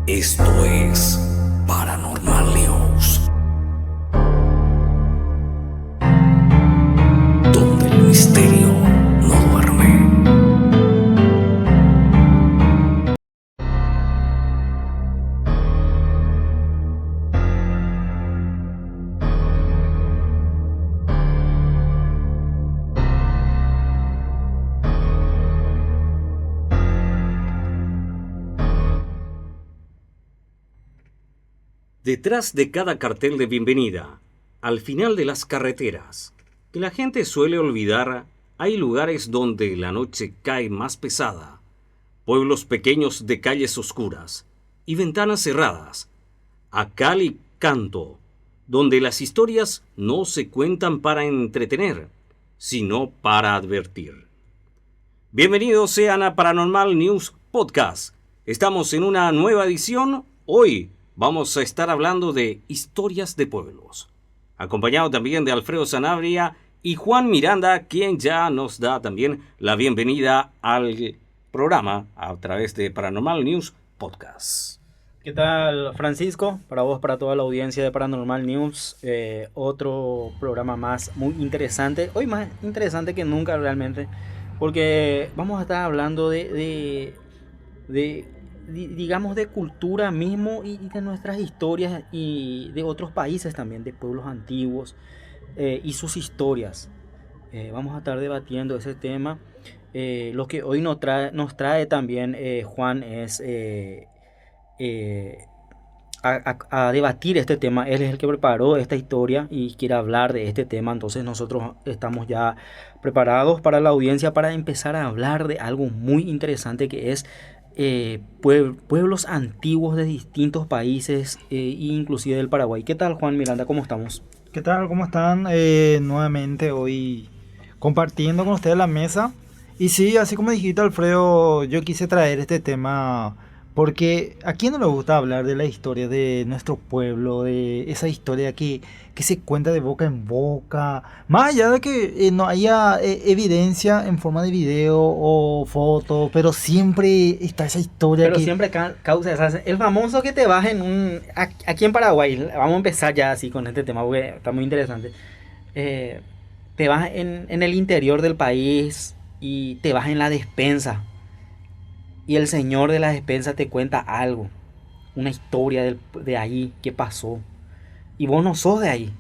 Esto es Paranormal News, donde el misterio no duerme. Detrás de cada cartel de bienvenida, al final de las carreteras, que la gente suele olvidar, hay lugares donde la noche cae más pesada, pueblos pequeños de calles oscuras y ventanas cerradas, a cal y canto, donde las historias no se cuentan para entretener, sino para advertir. Bienvenidos sean a Paranormal News Podcast. Estamos en una nueva edición. Hoy vamos a estar hablando de historias de pueblos, acompañado también de Alfredo Sanabria y Juan Miranda, quien ya nos da también la bienvenida al programa a través de Paranormal News Podcast. ¿Qué tal, Francisco? Para vos, para toda la audiencia de Paranormal News, otro programa más muy interesante, hoy más interesante que nunca realmente, porque vamos a estar hablando digamos, de cultura mismo y de nuestras historias y de otros países también, de pueblos antiguos y sus historias. Vamos a estar debatiendo ese tema. Lo que hoy nos trae también Juan es a debatir este tema. Él es el que preparó esta historia y quiere hablar de este tema. Entonces nosotros estamos ya preparados para la audiencia para empezar a hablar de algo muy interesante que es pueblos antiguos de distintos países, inclusive del Paraguay. ¿Qué tal, Juan Miranda? ¿Cómo estamos? ¿Qué tal? ¿Cómo están? Nuevamente hoy compartiendo con ustedes la mesa. Y sí, así como dijiste, Alfredo, yo quise traer este tema porque a quién no le gusta hablar de la historia de nuestro pueblo, de esa historia que se cuenta de boca en boca, más allá de que no haya evidencia en forma de video o foto, pero siempre está esa historia. Pero siempre causa el famoso que te vas aquí en Paraguay. Vamos a empezar ya así con este tema porque está muy interesante. Te vas en el interior del país y te vas en la despensa. Y el señor de la despensa te cuenta algo, una historia de ahí, qué pasó. Y vos no sos de ahí.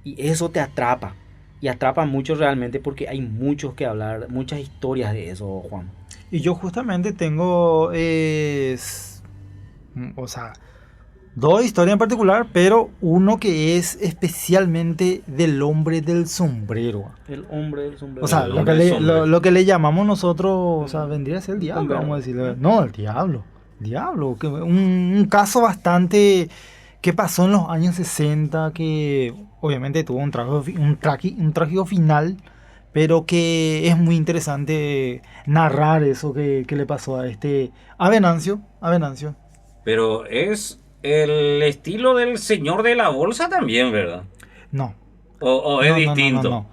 Y eso te atrapa. Y atrapa mucho realmente porque hay muchos que hablar, muchas historias de eso, Juan. Y yo justamente tengo, dos historias en particular, pero uno que es especialmente del hombre del sombrero. El hombre del sombrero. O sea, lo que le llamamos nosotros, o sea, vendría a ser el diablo, vamos a decirlo. No, el diablo. Diablo. Un caso bastante que pasó en los años 60, que obviamente tuvo un trágico final, pero que es muy interesante narrar eso que le pasó a Venancio. Pero es el estilo del señor de la bolsa también, ¿verdad? No. ¿O es distinto? No.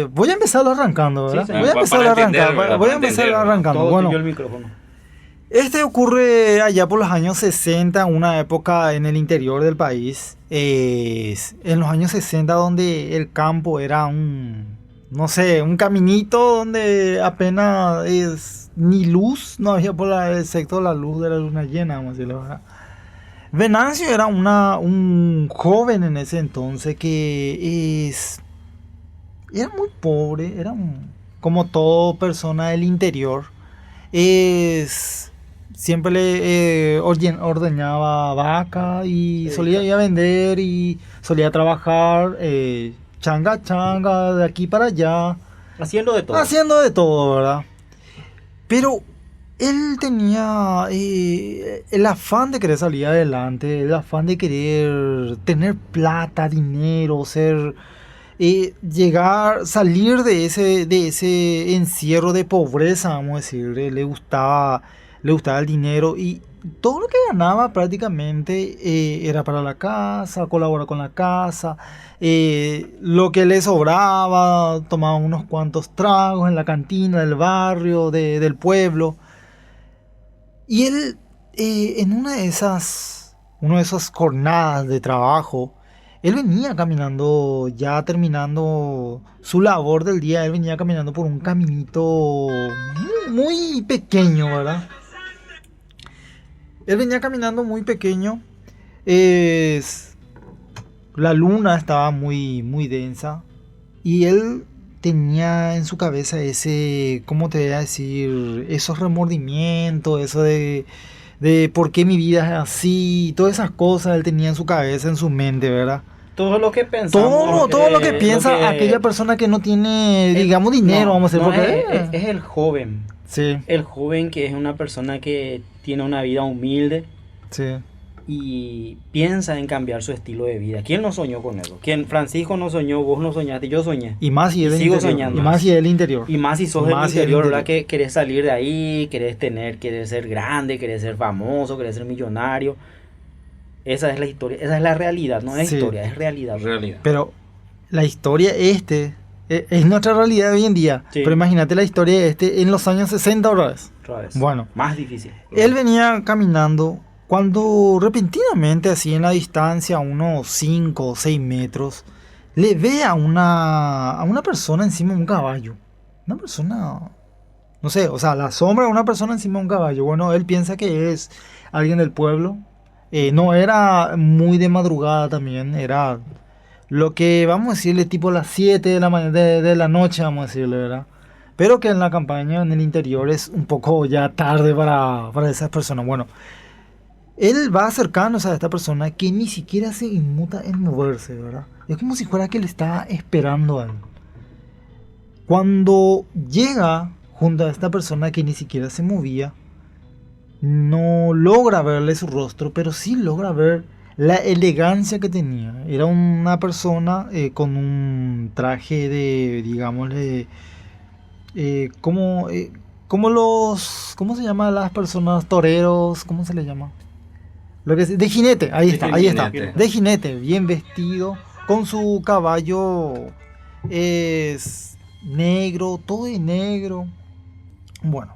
Voy a empezar arrancando, ¿verdad? Sí, Voy a empezar arrancando. Bueno, el micrófono. Este ocurre allá por los años 60, una época en el interior del país. En los años 60 donde el campo era un caminito donde apenas ni luz, no había excepto la luz de la luna llena, vamos a decirlo, ¿verdad? Venancio era un joven en ese entonces que era muy pobre, como toda persona del interior. Siempre le ordeñaba vaca y solía ir a vender y solía trabajar changa de aquí para allá. Haciendo de todo, ¿verdad? Pero él tenía el afán de querer salir adelante, el afán de querer tener plata, dinero, salir de ese encierro de pobreza, vamos a decirle. Le gustaba el dinero y todo lo que ganaba prácticamente era para la casa, colaborar con la casa. Lo que le sobraba, tomaba unos cuantos tragos en la cantina del barrio, del pueblo. Y él en una de esas jornadas de trabajo, él venía caminando, ya terminando su labor del día, él venía caminando por un caminito muy pequeño, ¿verdad? Él venía caminando muy pequeño. La luna estaba muy, muy densa. Y él tenía en su cabeza ese, ¿cómo te voy a decir? Esos remordimientos, eso de por qué mi vida es así. Todas esas cosas él tenía en su cabeza, en su mente, ¿verdad? Todo lo que pensamos. Todo lo que piensa aquella persona que no tiene, digamos, dinero, vamos a decir. Porque es el joven. Sí, El joven que es una persona que tiene una vida humilde sí. y piensa en cambiar su estilo de vida. ¿Quién no soñó con eso? ¿Quién? Francisco no soñó, vos no soñaste, yo soñé. Y más si es del sigo interior. soñando. Y más si es del interior. Y más si sos Y del más si es del interior, ¿verdad? interior. Que querés salir de ahí, querés ser grande, querés ser famoso, querés ser millonario. Esa es la historia, esa es la realidad, no es Sí. historia, es realidad. Realidad. Pero la historia es nuestra realidad de hoy en día. Sí. Pero imagínate la historia en los años 60 otra vez. Otra vez. Bueno. Más difícil. Él venía caminando cuando repentinamente, así en la distancia, a unos 5 o 6 metros, le ve a una persona encima de un caballo. Una persona, no sé, o sea, la sombra de una persona encima de un caballo. Bueno, él piensa que es alguien del pueblo. No era muy de madrugada también, era lo que vamos a decirle tipo las 7 de la mañana de la noche, vamos a decirle, ¿verdad? Pero que en la campaña, en el interior, es un poco ya tarde para esas personas. Bueno, él va acercándose a esta persona que ni siquiera se inmuta en moverse, ¿verdad? Es como si fuera que le estaba esperando a él. Cuando llega junto a esta persona que ni siquiera se movía, no logra verle su rostro, pero sí logra ver la elegancia que tenía. Era una persona con un traje de, digámosle, ¿cómo se llama las personas toreros? ¿Cómo se le llama? De jinete, ahí está. De jinete, bien vestido, con su caballo es negro, todo de negro. Bueno.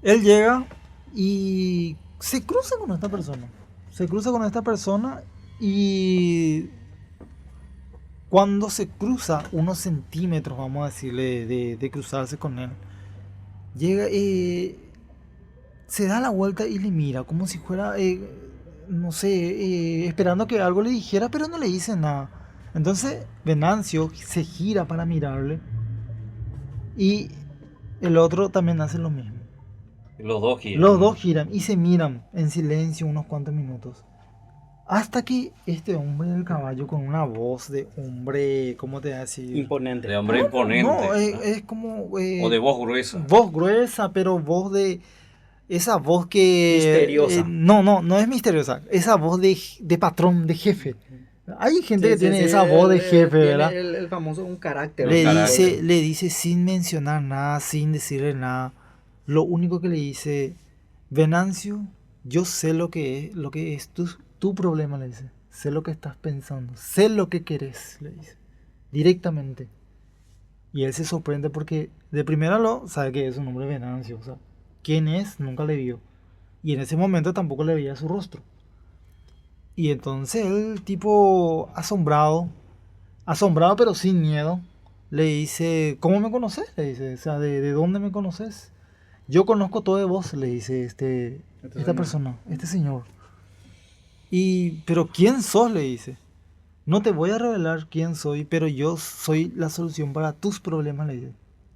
Él llega y se cruza con esta persona. Se cruza con esta persona y cuando se cruza unos centímetros, vamos a decirle, de cruzarse con él, llega se da la vuelta y le mira como si fuera, no sé, esperando que algo le dijera, pero no le dice nada. Entonces Venancio se gira para mirarle y el otro también hace lo mismo. Los dos giran. Los dos giran y se miran en silencio unos cuantos minutos. Hasta que este hombre del caballo con una voz de hombre, ¿cómo te voy a decir? Imponente. De hombre imponente. No, es como... O de voz gruesa. Voz gruesa, pero voz de... Esa voz que... Misteriosa. No es misteriosa. Esa voz de patrón, de jefe. Hay gente que tiene esa voz de jefe, ¿verdad? El famoso un carácter. Le dice sin mencionar nada, sin decirle nada. Lo único que le dice, Venancio, yo sé lo que es tu problema, le dice. Sé lo que estás pensando, sé lo que querés, le dice. Directamente. Y él se sorprende porque de primera sabe que es un hombre Venancio. O sea, quién es, nunca le vio. Y en ese momento tampoco le veía su rostro. Y entonces el tipo asombrado pero sin miedo, le dice, ¿cómo me conoces? Le dice, o sea, ¿de dónde me conoces? Yo conozco todo de vos, le dice esta persona, este señor. Pero ¿quién sos? Le dice. No te voy a revelar quién soy, pero yo soy la solución para tus problemas, le dice.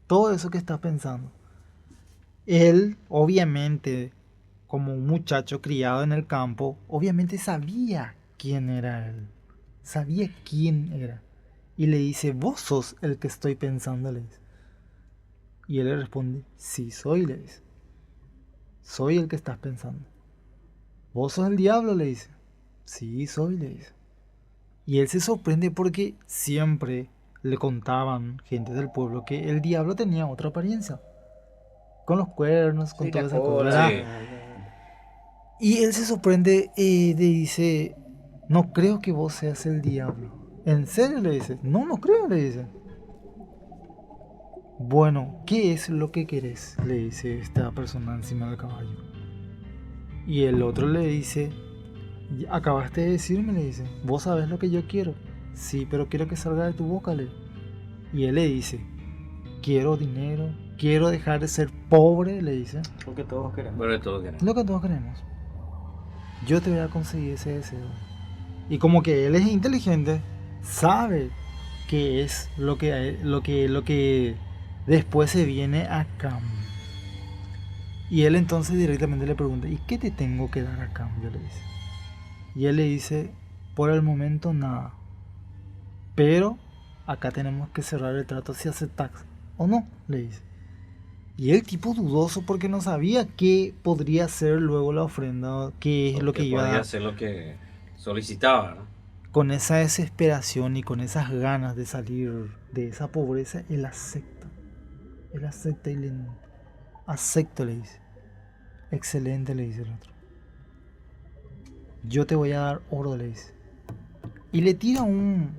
Todo eso que estás pensando. Él, obviamente, como un muchacho criado en el campo, obviamente sabía quién era él. Sabía quién era. Y le dice, vos sos el que estoy pensando, le dice. Y él le responde, sí soy, le dice. Soy el que estás pensando. ¿Vos sos el diablo? Le dice. Sí, soy, le dice. Y él se sorprende porque siempre le contaban gente del pueblo que el diablo tenía otra apariencia. Con los cuernos, con toda esa cosa, ¿verdad? Sí. Y él se sorprende y le dice, no creo que vos seas el diablo. ¿En serio? Le dice. No creo, le dice. Bueno, ¿qué es lo que querés? Le dice esta persona encima del caballo. Y el otro le dice, acabaste de decirme, le dice, vos sabés lo que yo quiero. Sí, pero quiero que salga de tu boca, le. Y él le dice, quiero dinero, quiero dejar de ser pobre, le dice. Porque todos queremos. Bueno, de todo queremos. Lo que todos queremos. Yo te voy a conseguir ese deseo. Y como que él es inteligente, sabe que es lo que después se viene a cambio. Y él entonces directamente le pregunta, ¿y qué te tengo que dar a cambio? Le dice. Y él le dice, por el momento nada. Pero acá tenemos que cerrar el trato si aceptas o no, le dice. Y el tipo dudoso porque no sabía qué podría ser luego la ofrenda, qué es lo que iba a podía dar. hacer lo que solicitaba, ¿no? Con esa desesperación y con esas ganas de salir de esa pobreza, él acepta. Él acepta y le... Acepto, le dice. Excelente, le dice el otro. Yo te voy a dar oro, le dice. Y le tira un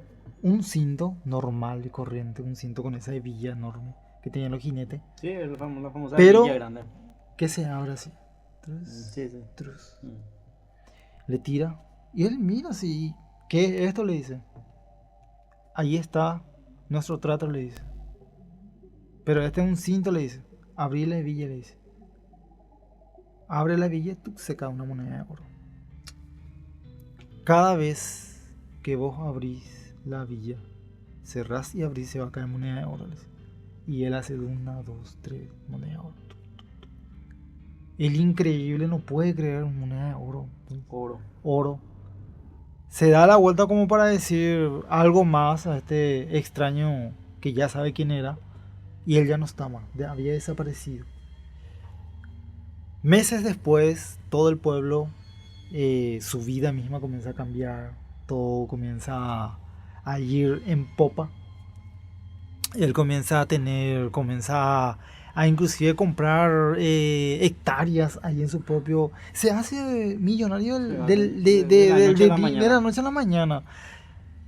cinto normal y corriente, un cinto con esa hebilla enorme que tenían los jinetes, Sí, la famosa Pero- villa grande. que se abre así. Trus, Sí, sí. trus. Mm. Le tira y él mira así. ¿Qué es esto? Le dice. Ahí está nuestro trato, le dice. Pero este es un cinto, le dice. Abrí la hebilla, le dice. Abre la hebilla, tú se cae una moneda de oro. Cada vez que vos abrís la hebilla, cerrás y abrís, se va a caer moneda de oro, le dice. Y él hace 1, 2, 3 monedas de oro. El increíble no puede creer moneda de oro. Oro. Se da la vuelta como para decir algo más a este extraño que ya sabe quién era. Y él ya no está más, había desaparecido. Meses después, todo el pueblo, su vida misma comienza a cambiar. Todo comienza a ir en popa. Él comienza a inclusive comprar hectáreas ahí en su propio... Se hace millonario de la noche a la mañana. de la noche a la mañana.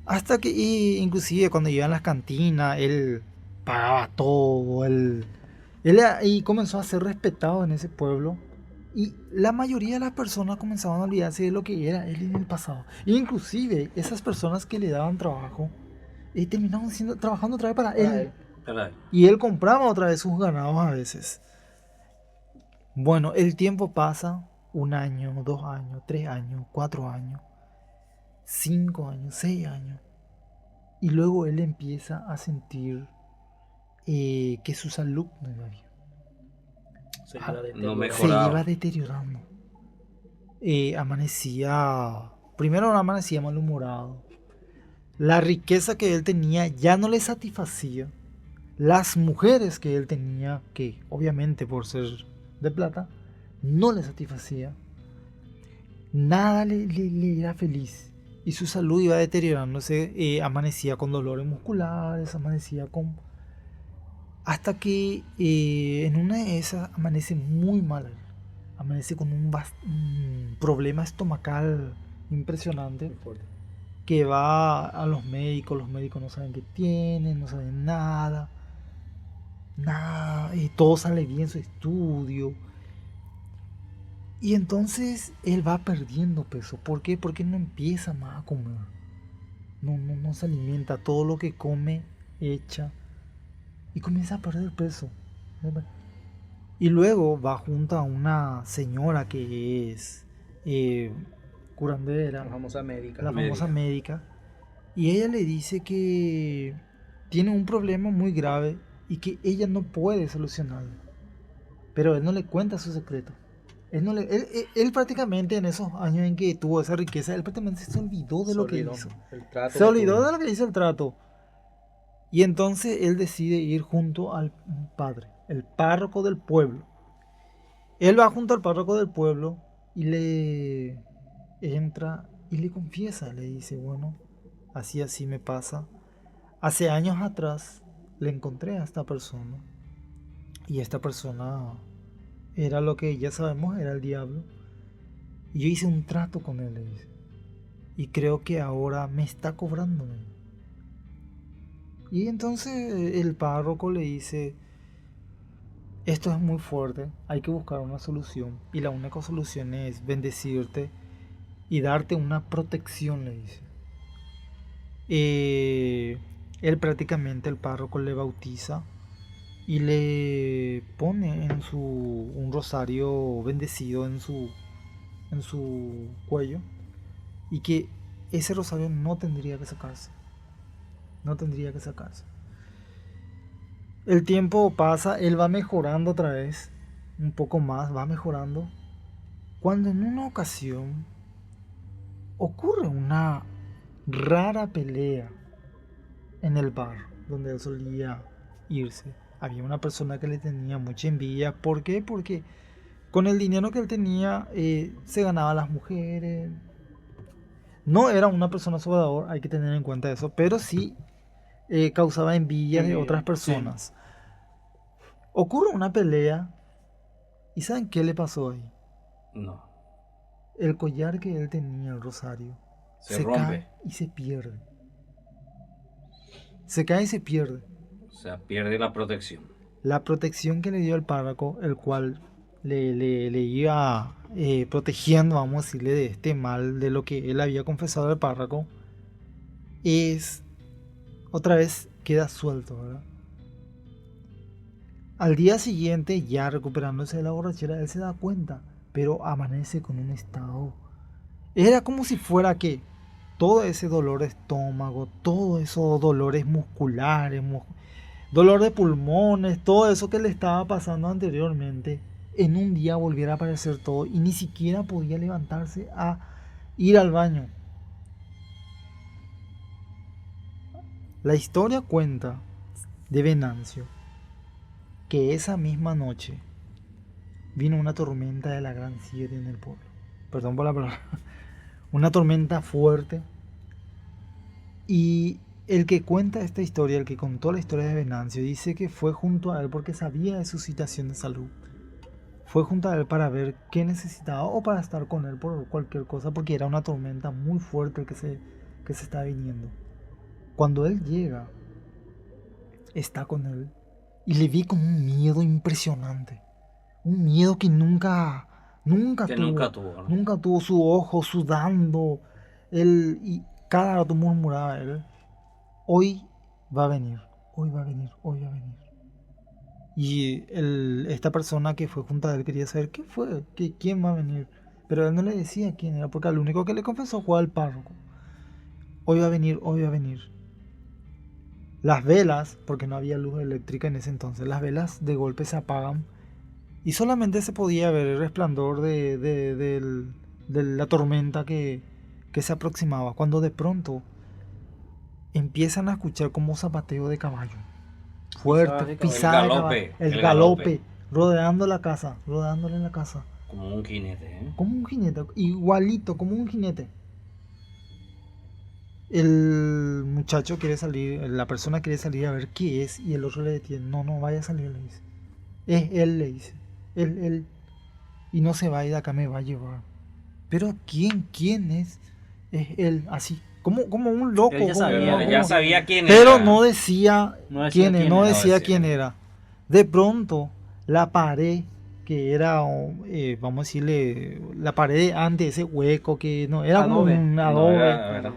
Hasta que, inclusive cuando iba a las cantinas, él pagaba todo. Y comenzó a ser respetado en ese pueblo. Y la mayoría de las personas comenzaban a olvidarse de lo que era él en el pasado. E inclusive esas personas que le daban trabajo terminaban trabajando otra vez para él. Caray. Y él compraba otra vez sus ganados a veces. Bueno, el tiempo pasa, 1 año, 2 años, 3 años, 4 años, 5 años, 6 años. Y luego él empieza a sentir que su salud no iba bien. Se Ah, iba de no terror. me- Se Mejoraba. iba deteriorando. Primero amanecía malhumorado. La riqueza que él tenía ya no le satisfacía. Las mujeres que él tenía, que obviamente por ser de plata, no le satisfacía. Nada le era feliz. Y su salud iba deteriorándose. Amanecía con dolores musculares, amanecía con... Hasta que en una de esas amanece muy mal. Amanece con un problema estomacal impresionante. Muy fuerte. Que va a los médicos no saben qué tienen, no saben nada. Nada, y todo sale bien en su estudio. Y entonces él va perdiendo peso. ¿Por qué? Porque no empieza más a comer. No se alimenta. Todo lo que come, echa. Y comienza a perder peso. Y luego va junto a una señora que es curandera, La famosa médica. la famosa médica. Y ella le dice que tiene un problema muy grave y que ella no puede solucionarlo. Pero él no le cuenta su secreto. Él prácticamente en esos años en que tuvo esa riqueza, él prácticamente se olvidó de lo que hizo. El trato Se que olvidó tuvo. de lo que hizo el trato. Y entonces él decide ir junto al padre, el párroco del pueblo. Él va junto al párroco del pueblo y le entra y le confiesa, le dice, bueno, así me pasa. Hace años atrás le encontré a esta persona y esta persona era lo que ya sabemos, era el diablo. Y yo hice un trato con él, le dice. Y creo que ahora me está cobrando. Y entonces el párroco le dice, esto es muy fuerte, hay que buscar una solución. Y la única solución es bendecirte y darte una protección, le dice. Él prácticamente, el párroco, le bautiza y le pone un rosario bendecido en su cuello, y que ese rosario no tendría que sacarse. No tendría que sacarse. El tiempo pasa, él va mejorando otra vez, un poco más, va mejorando, cuando en una ocasión ocurre una rara pelea en el bar donde él solía irse. Había una persona que le tenía mucha envidia. ¿Por qué? Porque con el dinero que él tenía se ganaba a las mujeres. No era una persona sobrador, hay que tener en cuenta eso, pero sí causaba envidia de otras personas. Ocurre una pelea, ¿y saben qué le pasó ahí? No. El collar que él tenía, el rosario, Se rompe. cae y se pierde. Se cae y se pierde. O sea, pierde la protección. La protección que le dio el párroco, el cual le iba protegiendo, vamos a decirle, de este mal, de lo que él había confesado al párroco, es otra vez queda suelto, ¿verdad? Al día siguiente, ya recuperándose de la borrachera, él se da cuenta, pero amanece con un estado. Era como si fuera que todo ese dolor de estómago, todos esos dolores musculares, dolor de pulmones, todo eso que le estaba pasando anteriormente, en un día volviera a aparecer todo y ni siquiera podía levantarse a ir al baño. La historia cuenta de Venancio que esa misma noche vino una tormenta de la Gran Siete en el pueblo. Perdón por la palabra. Una tormenta fuerte. Y el que cuenta esta historia, el que contó la historia de Venancio, dice que fue junto a él porque sabía de su situación de salud. Fue junto a él para ver qué necesitaba o para estar con él por cualquier cosa, porque era una tormenta muy fuerte que se está viniendo. Cuando él llega, está con él y le vi con un miedo impresionante. Un miedo que nunca tuvo. ¿No? Nunca tuvo, su ojo sudando. Y cada rato murmuraba él: hoy va a venir, hoy va a venir, hoy va a venir. Y esta persona que fue junto a él quería saber qué fue, quién va a venir. Pero él no le decía quién era, porque al único que le confesó fue al párroco. Hoy va a venir, hoy va a venir. Las velas, porque no había luz eléctrica en ese entonces, las velas de golpe se apagan y solamente se podía ver el resplandor de la tormenta que se aproximaba, cuando de pronto empiezan a escuchar como zapateo de caballo fuerte, pisada de caballo, el galope, rodeándole la casa. Como un jinete, ¿eh? Como un jinete, igualito, como un jinete. El muchacho quiere salir, la persona quiere salir a ver qué es, y el otro le detiene. No vaya a salir, le dice. Es él, le dice. Él. Y no se va a ir de acá, me va a llevar. Pero ¿quién es? Es él, así. Como un loco. Él Ya sabía quién pero era. no decía quién era. De pronto, la pared, que era, vamos a decirle, la pared de antes, ese hueco que no era como un adobe. No, era.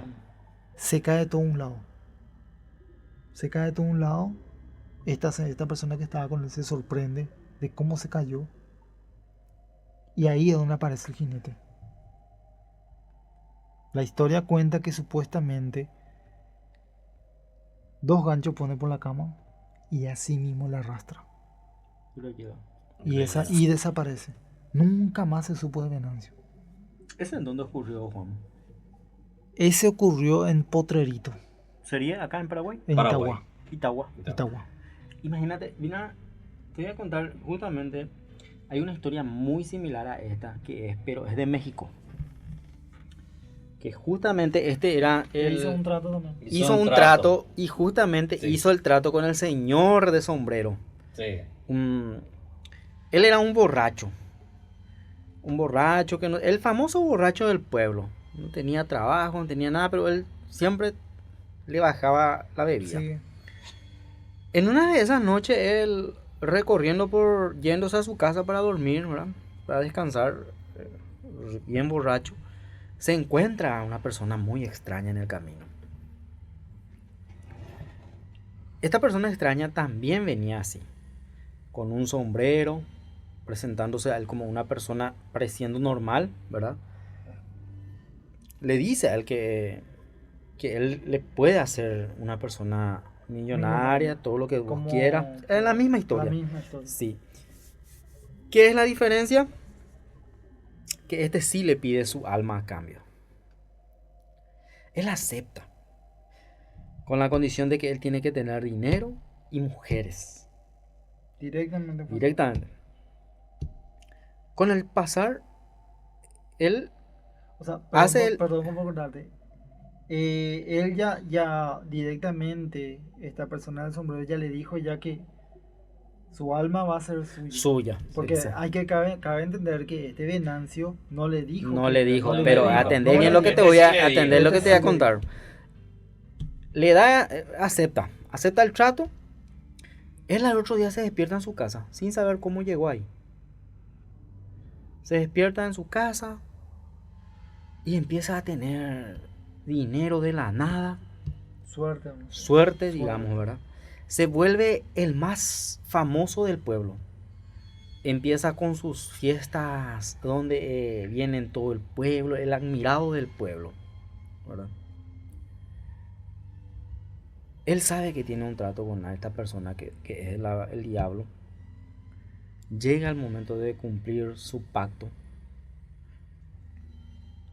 Se cae de todo un lado. Esta persona que estaba con él se sorprende de cómo se cayó. Y ahí es donde aparece el jinete. La historia cuenta que supuestamente 2 ganchos pone por la cama y así mismo la arrastra. Y desaparece. Nunca más se supo de Venancio. ¿Ese en dónde ocurrió, Juan? Ese ocurrió en Potrerito, ¿Sería acá en Paraguay? en Paraguay. Itagua. Itagua. Imagínate, te voy a contar justamente, hay una historia muy similar a esta, pero es de México. Que justamente Hizo un trato también. hizo un trato y justamente Sí. hizo el trato con el señor de sombrero. Sí. Él era un borracho. El famoso borracho del pueblo. No tenía trabajo, no tenía nada, pero él siempre le bajaba la bebida. Sí. En una de esas noches él yéndose a su casa para dormir, ¿verdad? Para descansar, bien borracho, se encuentra a una persona muy extraña en el camino. Esta persona extraña también venía así, con un sombrero, presentándose a él como una persona pareciendo normal, ¿verdad? Le dice a él que él le puede hacer una persona millonaria, todo lo que vos Como quieras. Es la misma historia. La misma historia. Sí. ¿Qué es la diferencia? Que este sí le pide su alma a cambio. Él acepta, con la condición de que él tiene que tener dinero y mujeres. Directamente. Directamente. Con el pasar, él O sea, hace el... perdón por cortarte. Él ya directamente, esta persona del sombrero ya le dijo ya que su alma va a ser suya. suya. Porque Sí. cabe entender que este Venancio no le dijo. No que- le dijo, no le pero dijo. atender No bien le lo que dijo. te voy a sí le dijo. atender lo que te voy a Este sí le contar. Le da, acepta el trato. Él al otro día se despierta en su casa, sin saber cómo llegó ahí. Se despierta en su casa y empieza a tener dinero de la nada, Suerte. amigo. suerte, digamos, ¿verdad? Se vuelve el más famoso del pueblo. Empieza con sus fiestas donde vienen todo el pueblo, el admirado del pueblo, ¿verdad? Él sabe que tiene un trato con esta persona que es el diablo. Llega el momento de cumplir su pacto.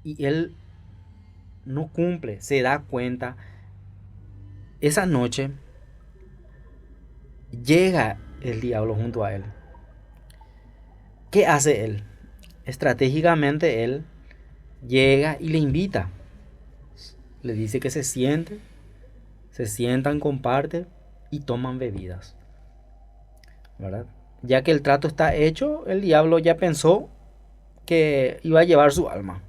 Y él no cumple, se da cuenta. Esa noche llega el diablo junto a él. ¿Qué hace él? Estratégicamente él llega y le invita. Le dice que se siente. Se sientan, comparten y toman bebidas, ¿verdad? Ya que el trato está hecho, el diablo ya pensó que iba a llevar su alma,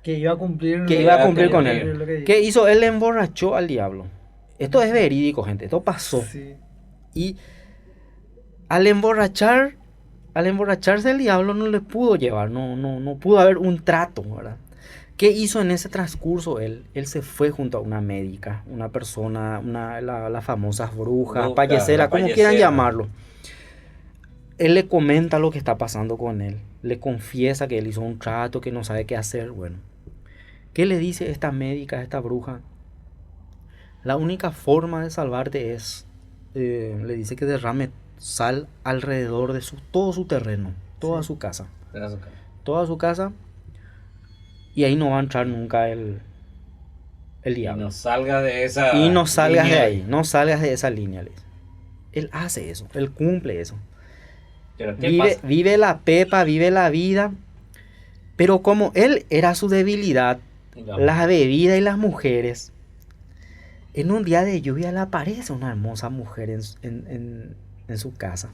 Que iba a cumplir. que iba a cumplir con lo él. que dijo. ¿Qué hizo? Él le emborrachó al diablo. Esto es verídico, gente, esto pasó. Sí. Y al emborracharse el diablo no le pudo llevar, no pudo haber un trato, ¿verdad? ¿Qué hizo en ese transcurso él? Él se fue junto a una médica, una persona, las famosas brujas, payasera, como quieran llamarlo. Él le comenta lo que está pasando con él. Le confiesa que él hizo un trato, que no sabe qué hacer. Bueno, ¿qué le dice esta médica, esta bruja? La única forma de salvarte es, le dice que derrame sal alrededor de todo su terreno, toda su casa. Toda su casa. Y ahí no va a entrar nunca el Y diablo. no salgas de esa. Y no salgas de línea. ahí, no salgas de esa línea, le dice. Él hace eso, él cumple eso. Pero ¿qué pasa? Vive la pepa, vive la vida. Pero como él era su debilidad, las bebidas y las mujeres, en un día de lluvia le aparece una hermosa mujer en su casa,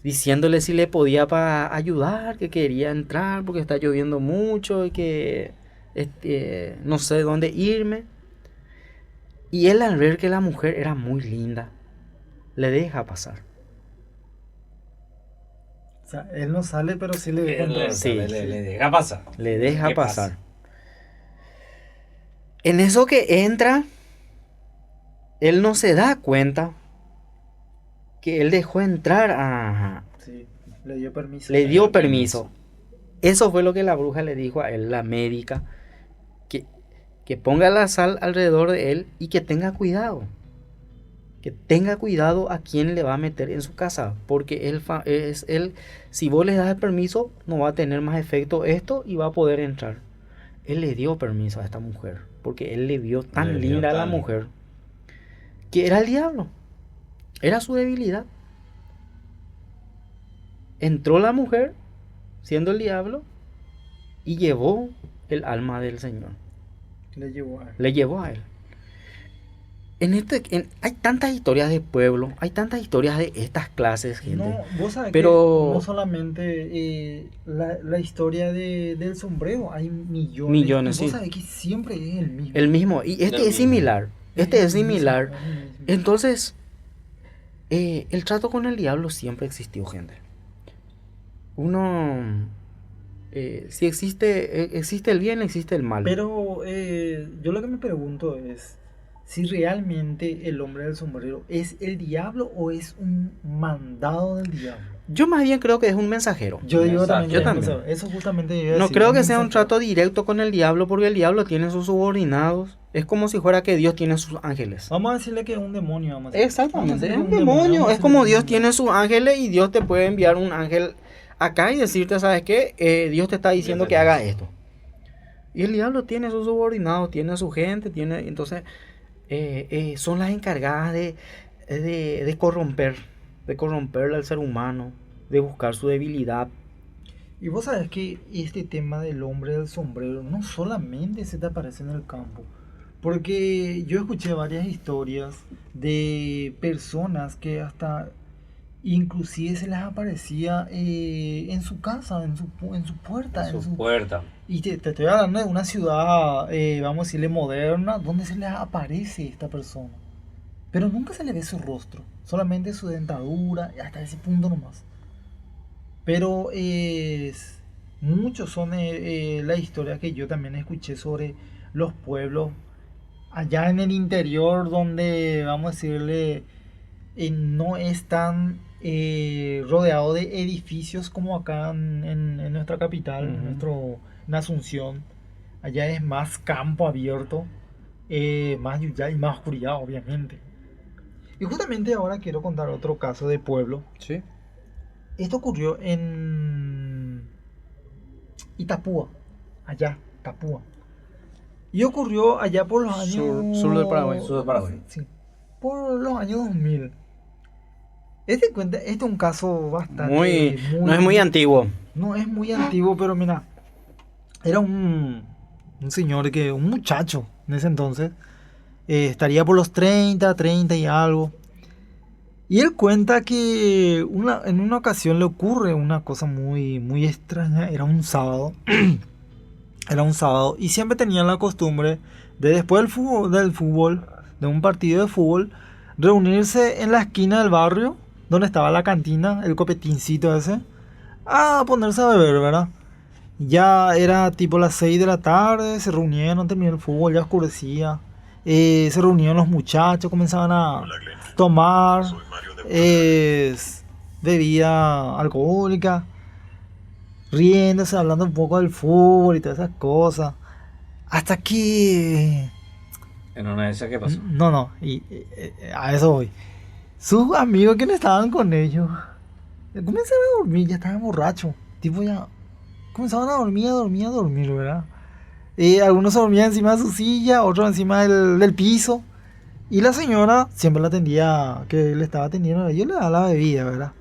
diciéndole si le podía ayudar, que quería entrar porque está lloviendo mucho y que no sé dónde irme. Y él, al ver que la mujer era muy linda, le deja pasar. O sea, él no sale, pero sí le deja entrar. Sí. Le deja pasar. Le deja ¿Qué pasar. pasa? En eso que entra, él no se da cuenta que él dejó entrar a... Sí, le dio permiso. Le dio permiso. Eso fue lo que la bruja le dijo a él, la médica, que ponga la sal alrededor de él y que tenga cuidado. Que tenga cuidado a quién le va a meter en su casa, porque él, si vos le das el permiso, no va a tener más efecto esto y va a poder entrar. Él le dio permiso a esta mujer, porque él le vio tan linda a la mujer, que era el diablo, era su debilidad. Entró la mujer, siendo el diablo, y llevó el alma del Señor. Le llevó a él. Le llevó a él. Hay tantas historias de pueblo, hay tantas historias de estas clases, gente. No, vos sabés Pero- que no solamente la historia del sombrero, hay millones. Millones, Vos sí. sabés que siempre es el mismo. El mismo, y este es similar. Este es similar. el mismo. Entonces, El trato con el diablo siempre existió, gente. Uno, si existe el bien, existe el mal. Pero yo lo que me pregunto es si realmente el hombre del sombrero es el diablo o es un mandado del diablo. Yo más bien creo que es un mensajero. Yo digo también, Yo que es también. mensajero. Eso justamente yo iba a No decir, creo que sea un mensajero. trato directo con el diablo, porque el diablo tiene sus subordinados. Es como si fuera que Dios tiene sus ángeles. Vamos a decirle que es un demonio. Vamos a decir. Vamos a Exactamente, decirle es que un demonio. vamos a Es como decirle que Dios es un tiene sus ángeles y Dios te puede enviar un ángel acá y decirte, ¿sabes qué? Dios te está diciendo que haga esto. Y el diablo tiene sus subordinados, tiene su gente, entonces son las encargadas de corromper al ser humano, de buscar su debilidad. Y vos sabés que este tema del hombre del sombrero no solamente se te aparece en el campo, porque yo escuché varias historias de personas que hasta inclusive se les aparecía en su casa, en su puerta, puerta. y te estoy hablando de una ciudad, vamos a decirle moderna, donde se les aparece esta persona, pero nunca se le ve su rostro, solamente su dentadura, y hasta ese punto nomás. Pero muchos son la historia que yo también escuché sobre los pueblos allá en el interior donde, vamos a decirle, no es tan rodeado de edificios como acá en nuestra capital, en Asunción. Allá es más campo abierto, más lluvia y más oscuridad, obviamente. Y justamente ahora quiero contar otro caso de pueblo. Sí. Esto ocurrió en Itapúa, allá, Itapúa. Y ocurrió allá por los años... Sur del Paraguay. Sur del Paraguay. Sí, por los años 2000. Este es un caso bastante... No es muy antiguo. No es muy antiguo, pero mira, era un señor un muchacho en ese entonces, estaría por los 30 y algo. Y él cuenta que en una ocasión le ocurre una cosa muy, muy extraña. Era un sábado. Era un sábado. Y siempre tenían la costumbre de después del fútbol, de un partido de fútbol, reunirse en la esquina del barrio, donde estaba la cantina, el copetincito ese, a ponerse a beber, ¿verdad? Ya era tipo las 6 de la tarde, se reunieron, terminó el fútbol, ya oscurecía. Se reunieron los muchachos, comenzaban a tomar bebida alcohólica, riéndose, hablando un poco del fútbol y todas esas cosas. Hasta que... En una de esas, ¿qué pasó? No, a eso voy. Sus amigos que no estaban con ellos comenzaron a dormir, ya estaban borrachos. Tipo ya... Comenzaban a dormir, ¿verdad? Algunos se dormían encima de su silla, otros encima del piso. Y la señora siempre la atendía, que le estaba atendiendo, yo le daba la bebida, ¿verdad?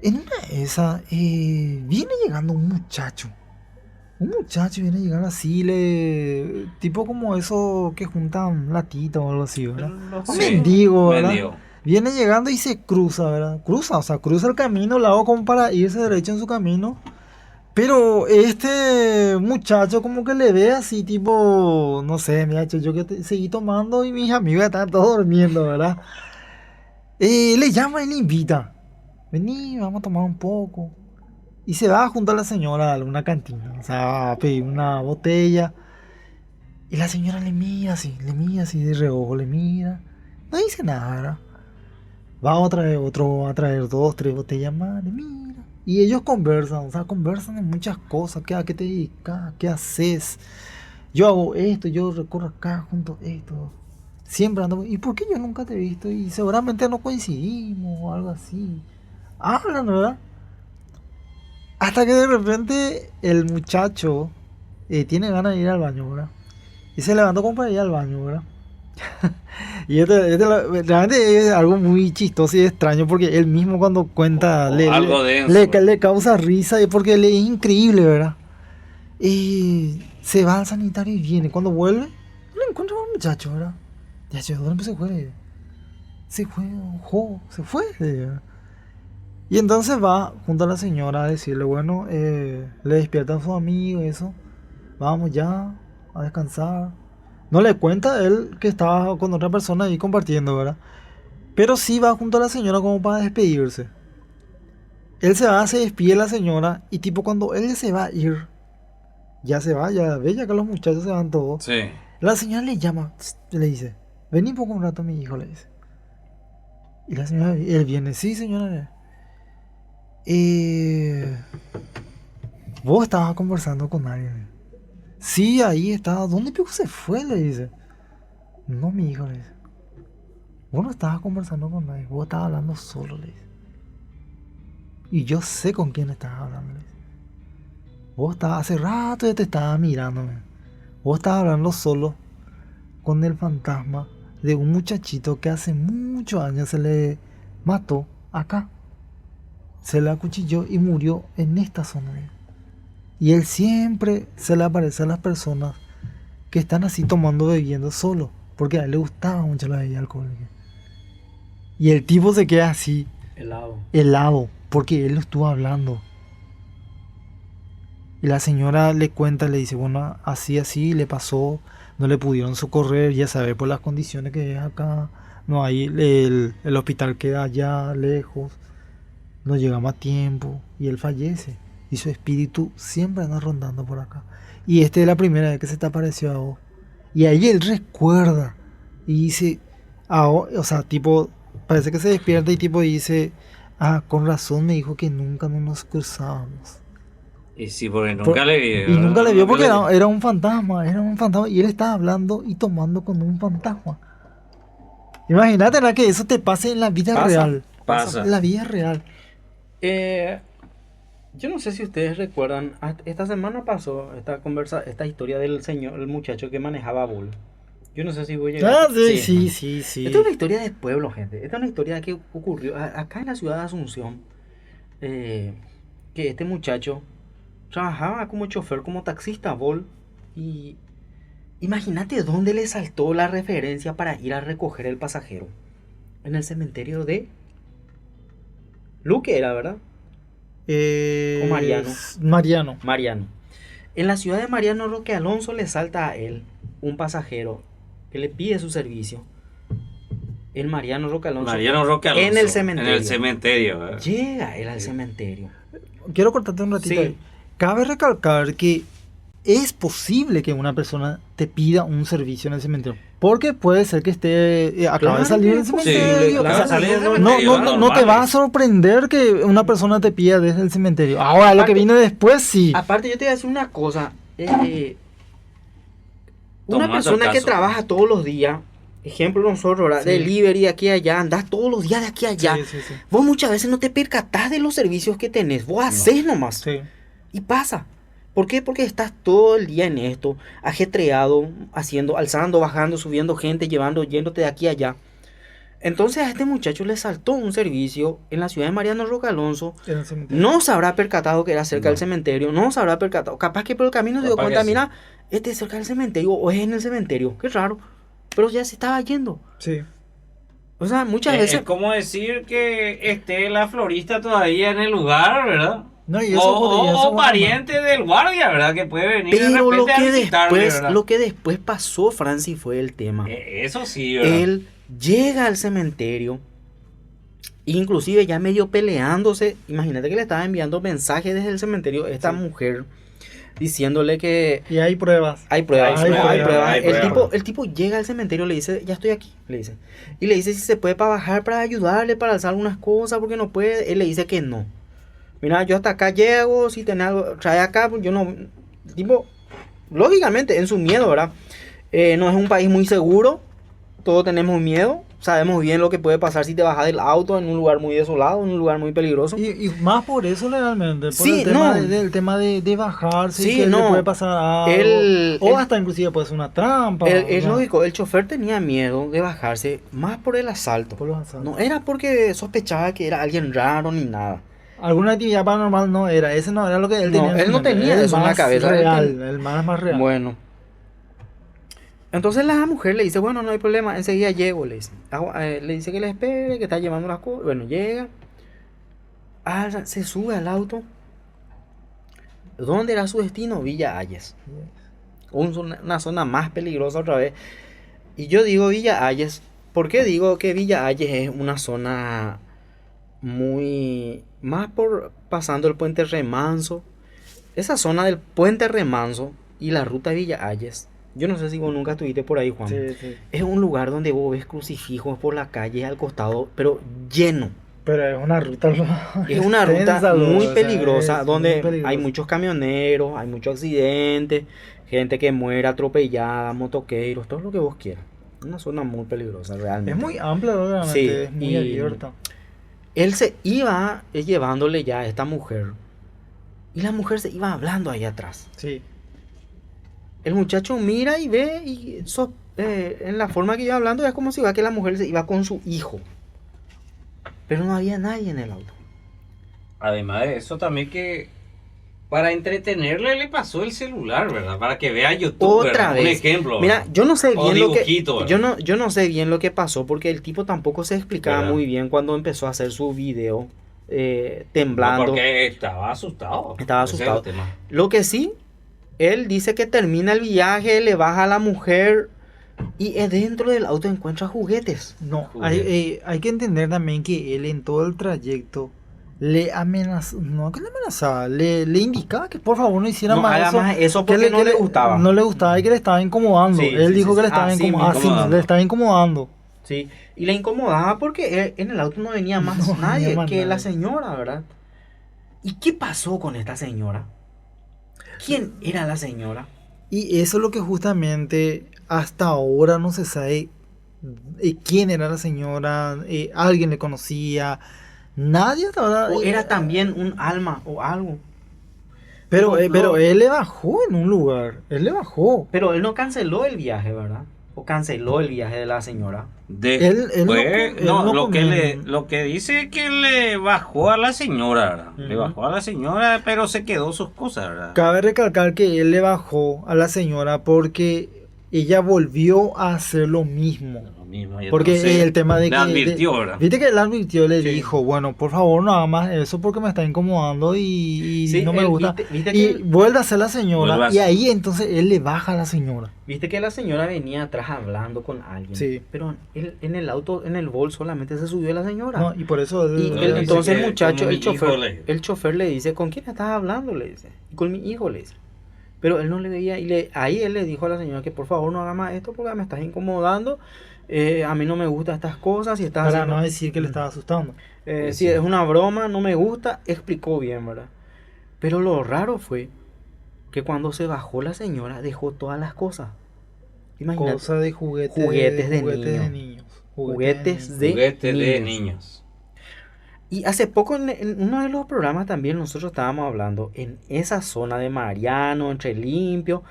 En una de esas, viene llegando un muchacho. Un muchacho viene llegando así, tipo como eso que juntan latitas o algo así, ¿verdad? Un mendigo, ¿verdad? Mendigo. Viene llegando y se cruza, ¿verdad? Cruza el camino, lo hago como para irse derecho en su camino. Pero este muchacho como que le ve así, tipo, no sé, mira, yo que seguí tomando y mis amigos están todos durmiendo, ¿verdad? Le llama y le invita. Vení, vamos a tomar un poco. Y se va junto a la señora a una cantina, o sea, a pedir una botella. Y la señora le mira así de reojo, le mira. No dice nada, ¿verdad? Va otra vez, otro va a traer 2, 3 botellas más, le mira. Y ellos conversan, o sea, conversan de muchas cosas. ¿A qué te dedicas? ¿Qué haces? Yo hago esto, yo recorro acá junto a esto. Siempre ando. ¿Y por qué yo nunca te he visto? Y seguramente no coincidimos o algo así. Hablan, ¿verdad? Hasta que de repente el muchacho tiene ganas de ir al baño, ¿verdad? Y se levantó como para ir al baño, ¿verdad? Y realmente es algo muy chistoso y extraño porque él mismo cuando cuenta le causa risa y porque le es increíble, ¿verdad? Y se va al sanitario y viene. Cuando vuelve, no le encuentra a un muchacho, ¿verdad? Ya, ¿dónde se fue? Se fue. Y entonces va junto a la señora a decirle, bueno, le despierta a su amigo, eso. Vamos ya a descansar. No le cuenta él que estaba con otra persona ahí compartiendo, ¿verdad? Pero sí va junto a la señora como para despedirse. Él se va, se despide la señora y tipo cuando él se va a ir, ya se va, ya ve, ya que los muchachos se van todos. Sí. La señora le llama, le dice, vení un poco un rato mi hijo, le dice. Y la señora, él viene, sí señora. Vos estabas conversando con alguien. Sí, ahí estaba. ¿Dónde pico se fue? Le dice. No, mi hijo, le dice. Vos no estabas conversando con nadie, vos estabas hablando solo, le dice. Y yo sé con quién estabas hablando, le dice. Vos estabas hace rato ya te estaba mirando. Vos estabas hablando solo con el fantasma de un muchachito que hace muchos años se le mató acá. Se le acuchilló y murió en esta zona. Y él siempre se le aparece a las personas que están así tomando, bebiendo solo. Porque a él le gustaba mucho la bebida alcohólica. Y el tipo se queda así, helado, porque él lo estuvo hablando. Y la señora le cuenta, le dice, bueno, así le pasó, no le pudieron socorrer, ya sabe, por las condiciones que es acá, no hay, el hospital queda allá lejos, no llegamos a tiempo, y él fallece, y su espíritu siempre anda rondando por acá. Y esta es la primera vez que se te apareció a vos. Y ahí él recuerda, y dice, o sea, tipo, parece que se despierta y tipo dice, con razón me dijo que nunca no nos cruzábamos. Y sí, porque nunca le vio. Y nunca le vio porque era un fantasma, y él estaba hablando y tomando con un fantasma. Imagínate, ¿verdad? Que eso te pase en la vida real. Pasa. En la vida real. Yo no sé si ustedes recuerdan, esta semana pasó esta historia del señor, el muchacho que manejaba Bull. Yo no sé si voy a llegar. Sí. Esta es una historia de pueblo, gente. Esta es una historia que ocurrió acá en la ciudad de Asunción. Que este muchacho trabajaba como chofer, como taxista Vol. Y imagínate dónde le saltó la referencia para ir a recoger el pasajero. En el cementerio de Luque era, ¿verdad? O Mariano. Mariano. En la ciudad de Mariano Roque Alonso le salta a él un pasajero que le pide su servicio. El Mariano Roque Alonso. En el cementerio. En el cementerio. Llega él al cementerio. Quiero cortarte un ratito ahí. Cabe recalcar que es posible que una persona te pida un servicio en el cementerio. Porque puede ser que esté acaba de salir del cementerio. No te va a sorprender que una persona te pida desde el cementerio. Ahora, aparte, lo que viene después, sí. Aparte, yo te voy a decir una cosa. Una persona que trabaja todos los días, ejemplo nosotros, ¿verdad? Delivery de aquí a allá, andás todos los días de aquí a allá. Sí. Vos muchas veces no te percatás de los servicios que tenés. Vos hacés nomás. Sí. Y pasa. ¿Por qué? Porque estás todo el día en esto, ajetreado, haciendo, alzando, bajando, subiendo gente, yéndote de aquí a allá. Entonces a este muchacho le saltó un servicio en la ciudad de Mariano Roque Alonso. No se habrá percatado que era cerca del cementerio, no se habrá percatado. Capaz que por el camino se dio cuenta, mira, este es cerca del cementerio o es en el cementerio. Qué raro. Pero ya se estaba yendo. Sí. O sea, muchas veces... Es como decir que esté la florista todavía en el lugar, ¿verdad? No, y eso o pariente del guardia, ¿verdad? Que puede venir pero de repente a visitarle, lo que después pasó, Francis, fue el tema. Eso sí, ¿verdad? Él llega al cementerio, inclusive ya medio peleándose. Imagínate que le estaba enviando mensajes desde el cementerio a esta mujer, diciéndole que... Y hay pruebas. Hay pruebas. El tipo llega al cementerio, le dice, ya estoy aquí, le dice. Y le dice si se puede para bajar, para ayudarle, para alzar algunas cosas, porque no puede. Él le dice que no. Mira, yo hasta acá llego, si tenés algo, trae acá, yo no... Tipo, lógicamente, en su miedo, ¿verdad? No es un país muy seguro, todos tenemos miedo, sabemos bien lo que puede pasar si te bajas del auto en un lugar muy desolado, en un lugar muy peligroso. Y más por eso legalmente, por el tema de bajarse, sí, que le puede pasar algo, hasta inclusive puede ser una trampa. Es lógico, el chofer tenía miedo de bajarse más por el asalto. Por los asaltos. No era porque sospechaba que era alguien raro ni nada. Alguna actividad paranormal no era, ese no era lo que él tenía. Él no tenía eso en la cabeza. El más real. Bueno. Entonces la mujer le dice, bueno, no hay problema, enseguida llego, le dice. Le dice que le espere, que está llevando las cosas. Bueno, llega. Se sube al auto. ¿Dónde era su destino? Villa Hayes. Una zona más peligrosa otra vez. Y yo digo Villa Hayes ¿por qué digo que Villa Ayes es una zona muy... más por pasando el puente Remanso? Esa zona del puente Remanso y la ruta Villa Ayes. Yo no sé si vos nunca estuviste por ahí, Juan. Sí, sí. Es un lugar donde vos ves crucifijos por la calle al costado, pero lleno. Pero es una ruta Es una ruta extensa, muy o sea, peligrosa, es donde muy peligrosa. hay muchos camioneros, hay muchos accidentes, gente que muere atropellada, motoqueros, todo lo que vos quieras. Una zona muy peligrosa, realmente. Es muy amplia, realmente, Sí, es muy y- abierta. Él se iba llevándole ya a esta mujer, y la mujer se iba hablando ahí atrás. Sí. El muchacho mira y ve, y en la forma que iba hablando es como si iba que la mujer se iba con su hijo. Pero no había nadie en el auto. Además de eso, también que para entretenerle le pasó el celular, ¿verdad? Para que vea YouTube, Otra ¿verdad? Un vez. ejemplo. Mira, yo no sé O bien lo que dibujito, ¿verdad? yo no sé bien lo que pasó porque el tipo tampoco se explicaba ¿Verdad? muy bien cuando empezó a hacer su video No, temblando. porque estaba asustado. Estaba Ese es asustado. el tema. Lo que sí, él dice que termina el viaje, le baja a la mujer y dentro del auto encuentra juguetes. No, Juguete. hay que entender también que él en todo el trayecto le amenazó, no que le amenazaba, le indicaba que por favor no hiciera No más haga eso. más eso que porque no le gustaba. No le gustaba y que le estaba incomodando. Sí, Él sí, dijo sí, que le sí. estaba Así incomodando. mismo. Le estaba incomodando. Sí, y le incomodaba porque en el auto no venía más No nadie venía más que la nadie. señora, ¿verdad? ¿Y qué pasó con esta señora? ¿Quién era la señora? Y eso es lo que justamente hasta ahora no se sabe quién era la señora, alguien le conocía, nadie hasta ahora. ¿O era también un alma o algo? Pero él le bajó en un lugar, él le bajó. Pero él no canceló el viaje, ¿verdad? O canceló el viaje de la señora. Él no Después, co- él no lo que dice es que le bajó a la señora, ¿verdad? Le Ujú. bajó a la señora, pero se quedó sus cosas, ¿verdad? Cabe recalcar que él le bajó a la señora porque ella volvió a hacer lo mismo. Lo mismo, y Porque entonces el tema de le que... advirtió, ¿verdad? Viste que él advirtió, le Sí. dijo, bueno, por favor no haga más eso porque me está incomodando y Sí, no me él- gusta. viste Y que- vuelve a ser la señora Vuelve a y ser. ahí entonces él le baja a la señora. Viste que la señora venía atrás hablando con alguien. Sí. Pero él, en el auto, en el bolso, solamente se subió la señora. No, y por eso Y él... Él dice entonces el que muchacho, como el mi hijo chofer, le- el chofer le dice, ¿con quién estás hablando? Le dice. Y con mi hijo le dice. Pero él no le veía y ahí él le dijo a la señora que por favor no haga más esto porque me estás incomodando. A mí no me gustan estas cosas. Si estás Para haciendo- no decir que le estaba asustando. si es una broma, no me gusta, explicó bien, ¿verdad? Pero lo raro fue que cuando se bajó la señora dejó todas las cosas. Imagínate. Cosa de juguetes, Juguetes de de niños. niños. Juguetes de niños. Juguete de niños. niños. Y hace poco en uno de los programas también nosotros estábamos hablando en esa zona de Mariano, entre Limpio,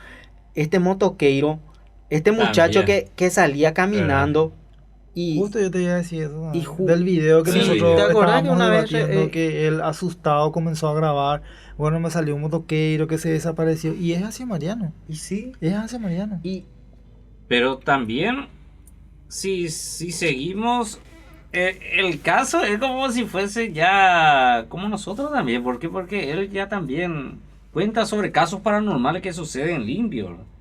este motoqueiro, este muchacho También. que salía caminando y Justo yo te iba a decir eso, y del video que Sí, nosotros ¿te acordás que estábamos una vez, debatiendo, que él asustado comenzó a grabar, bueno, me salió un motoqueiro que se desapareció, y es hacia Mariano, y sí, es hacia Mariano. y Pero también, si seguimos, el caso es como si fuese ya como nosotros también. ¿Por qué? Porque él ya también cuenta sobre casos paranormales que suceden en Limpio, ¿no?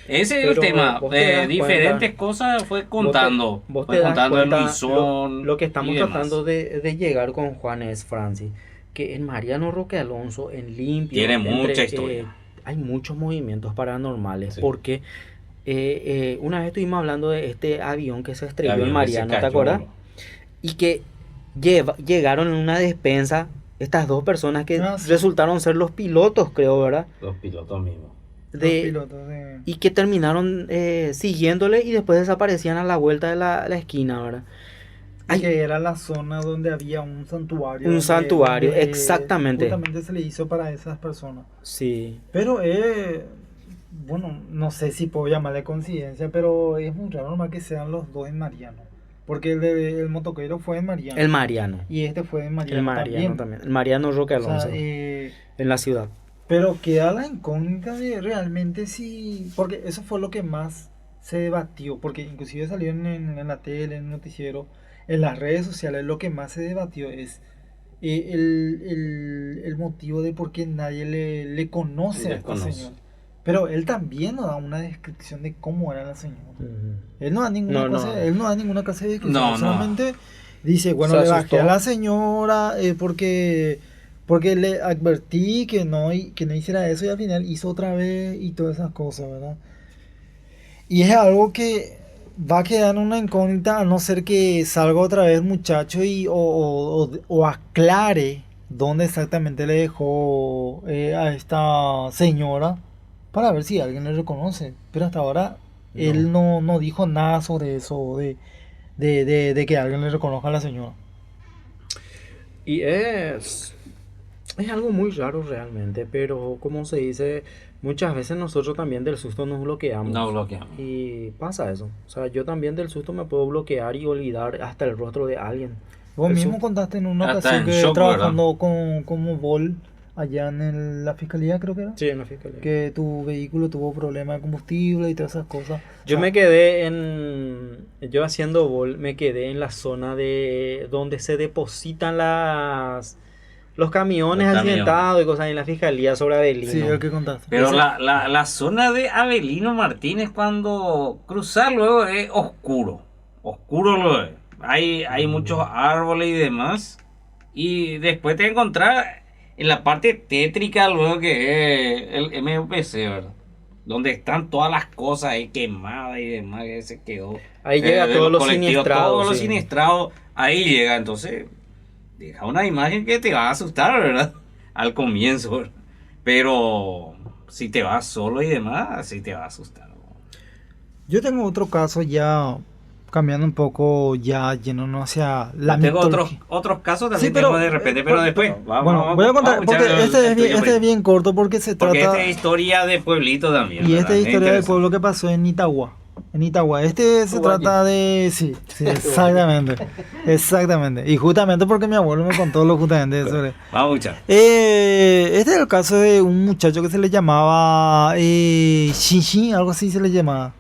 Ese es el Pero tema. vos te das Diferentes cuenta- cosas fue contando. vos Fue te das contando el cuenta Luisón. lo que estamos y demás. tratando de llegar con Juan es Francis, que en Mariano Roque Alonso, en Limpio, Tiene mucha historia. hay muchos movimientos paranormales, Sí. porque una vez estuvimos hablando de este avión que se El estrelló avión en que se Mariano, ¿te cayó, acuerdas? ¿no? Y que llegaron en una despensa estas dos personas que Ah, sí. resultaron ser los pilotos, creo, ¿verdad? Los pilotos mismos. Los De, pilotos de... y que terminaron siguiéndole y después desaparecían a la vuelta de la esquina, ¿verdad? y que era la zona donde había un santuario. Un santuario, donde exactamente. Justamente se le hizo para esas personas. Sí. Pero bueno, no sé si puedo llamarle coincidencia, pero es muy raro nomás que sean los dos en Mariano. Porque el motoquero fue en Mariano. El Mariano. Y este fue en Mariano, El Mariano también. El Mariano Roque O sea, Alonso. En la ciudad. pero queda la incógnita de realmente si... Porque eso fue lo que más se debatió. Porque inclusive salió en la tele, en el noticiero, en las redes sociales. Lo que más se debatió es el motivo de por qué nadie le conoce a Le esta conoce. señora. Pero él también nos da una descripción de cómo era la señora. Ujú. Él no da ninguna No, cosa, no. él no da ninguna clase de descripción. No, no. Solamente dice, bueno, Se le bajé asustó. a la señora porque le advertí que no hiciera eso y al final hizo otra vez y todas esas cosas, ¿verdad? Y es algo que va a quedar en una incógnita a no ser que salga otra vez muchacho o aclare dónde exactamente le dejó a esta señora para ver si alguien le reconoce. Pero hasta ahora él no dijo nada sobre eso de que alguien le reconozca a la señora. Y es algo muy raro realmente, pero como se dice, muchas veces nosotros también del susto nos bloqueamos. No bloqueamos. Y pasa eso. O sea, yo también del susto me puedo bloquear y olvidar hasta el rostro de alguien. Vos El mismo susto. contaste en una Hasta ocasión en que shock, trabajando como Vol allá en la fiscalía, creo que era. Sí, en la fiscalía. Que tu vehículo tuvo problema de combustible y todas esas cosas. Yo O sea, me quedé yo haciendo vol, me quedé en la zona de donde se depositan los camiones Los camiones. accidentados y cosas en la fiscalía sobre Avelino. sí, el que contaste. Pero Ese- la zona de Avelino Martínez, cuando cruzar luego es oscuro. Oscuro lo es. Hay muchos árboles y demás. Y después te encontrás en la parte tétrica luego que es el MUPC, ¿verdad? Donde están todas las cosas ahí quemadas y demás que se quedó. Ahí llega de todo los lo colectivos, siniestrado, Todo lo sí. siniestrado, ahí llega. Entonces, deja una imagen que te va a asustar, ¿verdad? Al comienzo, ¿verdad? Pero si te vas solo y demás, sí te va a asustar. Yo tengo otro caso ya cambiando un poco, ya yéndonos hacia la Tengo mitología. otros casos Sí, también pero, tengo de repente, pero después. Bueno, voy a contar, porque este es bien corto porque se Porque trata... esta es historia de pueblito también. Y esta ¿verdad? es historia del Interesante. pueblo que pasó en Itagua. En Itagua. Este se Uruguay. trata de... Sí, sí, exactamente. Exactamente. Y justamente porque mi abuelo me contó lo justamente sobre... Vamos a escuchar. Este es el caso de un muchacho que se le llamaba Shinshi, algo así se le llamaba.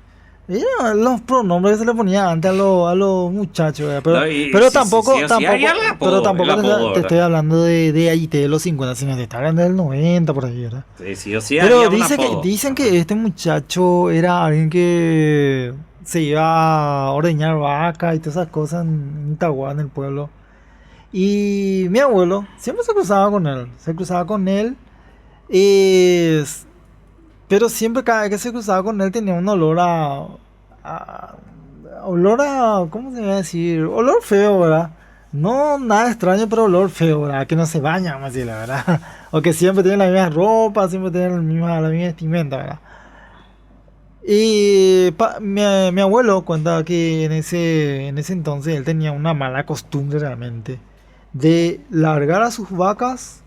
Eran los pronombres que se le ponían antes a los muchachos, ¿verdad? Pero, No, y pero sí, tampoco, sí, sí, tampoco, hay el apodo, pero tampoco el apodo, te ¿verdad? estoy hablando de allí de los 50, sino te está hablando del 90 por ahí, ¿verdad? Sí, sí, o sí, Pero había un apodo. dicen que este muchacho era alguien que se iba a ordeñar vaca y todas esas cosas en Itagua, en el pueblo. Y mi abuelo siempre se cruzaba con él. Se cruzaba con él. Pero siempre cada vez que se cruzaba con él tenía un olor ¿cómo se va a decir? Olor feo, ¿verdad? No nada extraño, pero olor feo, ¿verdad? Que no se baña, vamos a decir, la verdad. O que siempre tiene la misma ropa, siempre tiene la misma vestimenta, ¿verdad? Y mi abuelo cuenta que en ese entonces él tenía una mala costumbre realmente de largar a sus vacas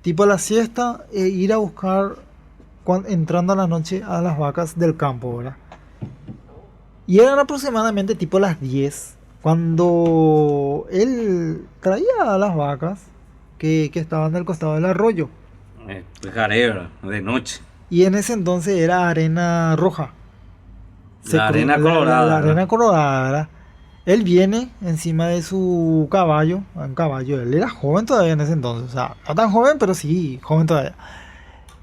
tipo a la siesta e ir a buscar entrando a la noche a las vacas del campo, ¿verdad? Y eran aproximadamente tipo las 10 cuando él traía a las vacas que estaban del costado del arroyo. Jarero, de noche. Y en ese entonces era arena roja. La arena colorada. La arena colorada, ¿verdad? Él viene encima de su caballo. Un caballo, él era joven todavía en ese entonces. O sea, no tan joven, pero sí joven todavía.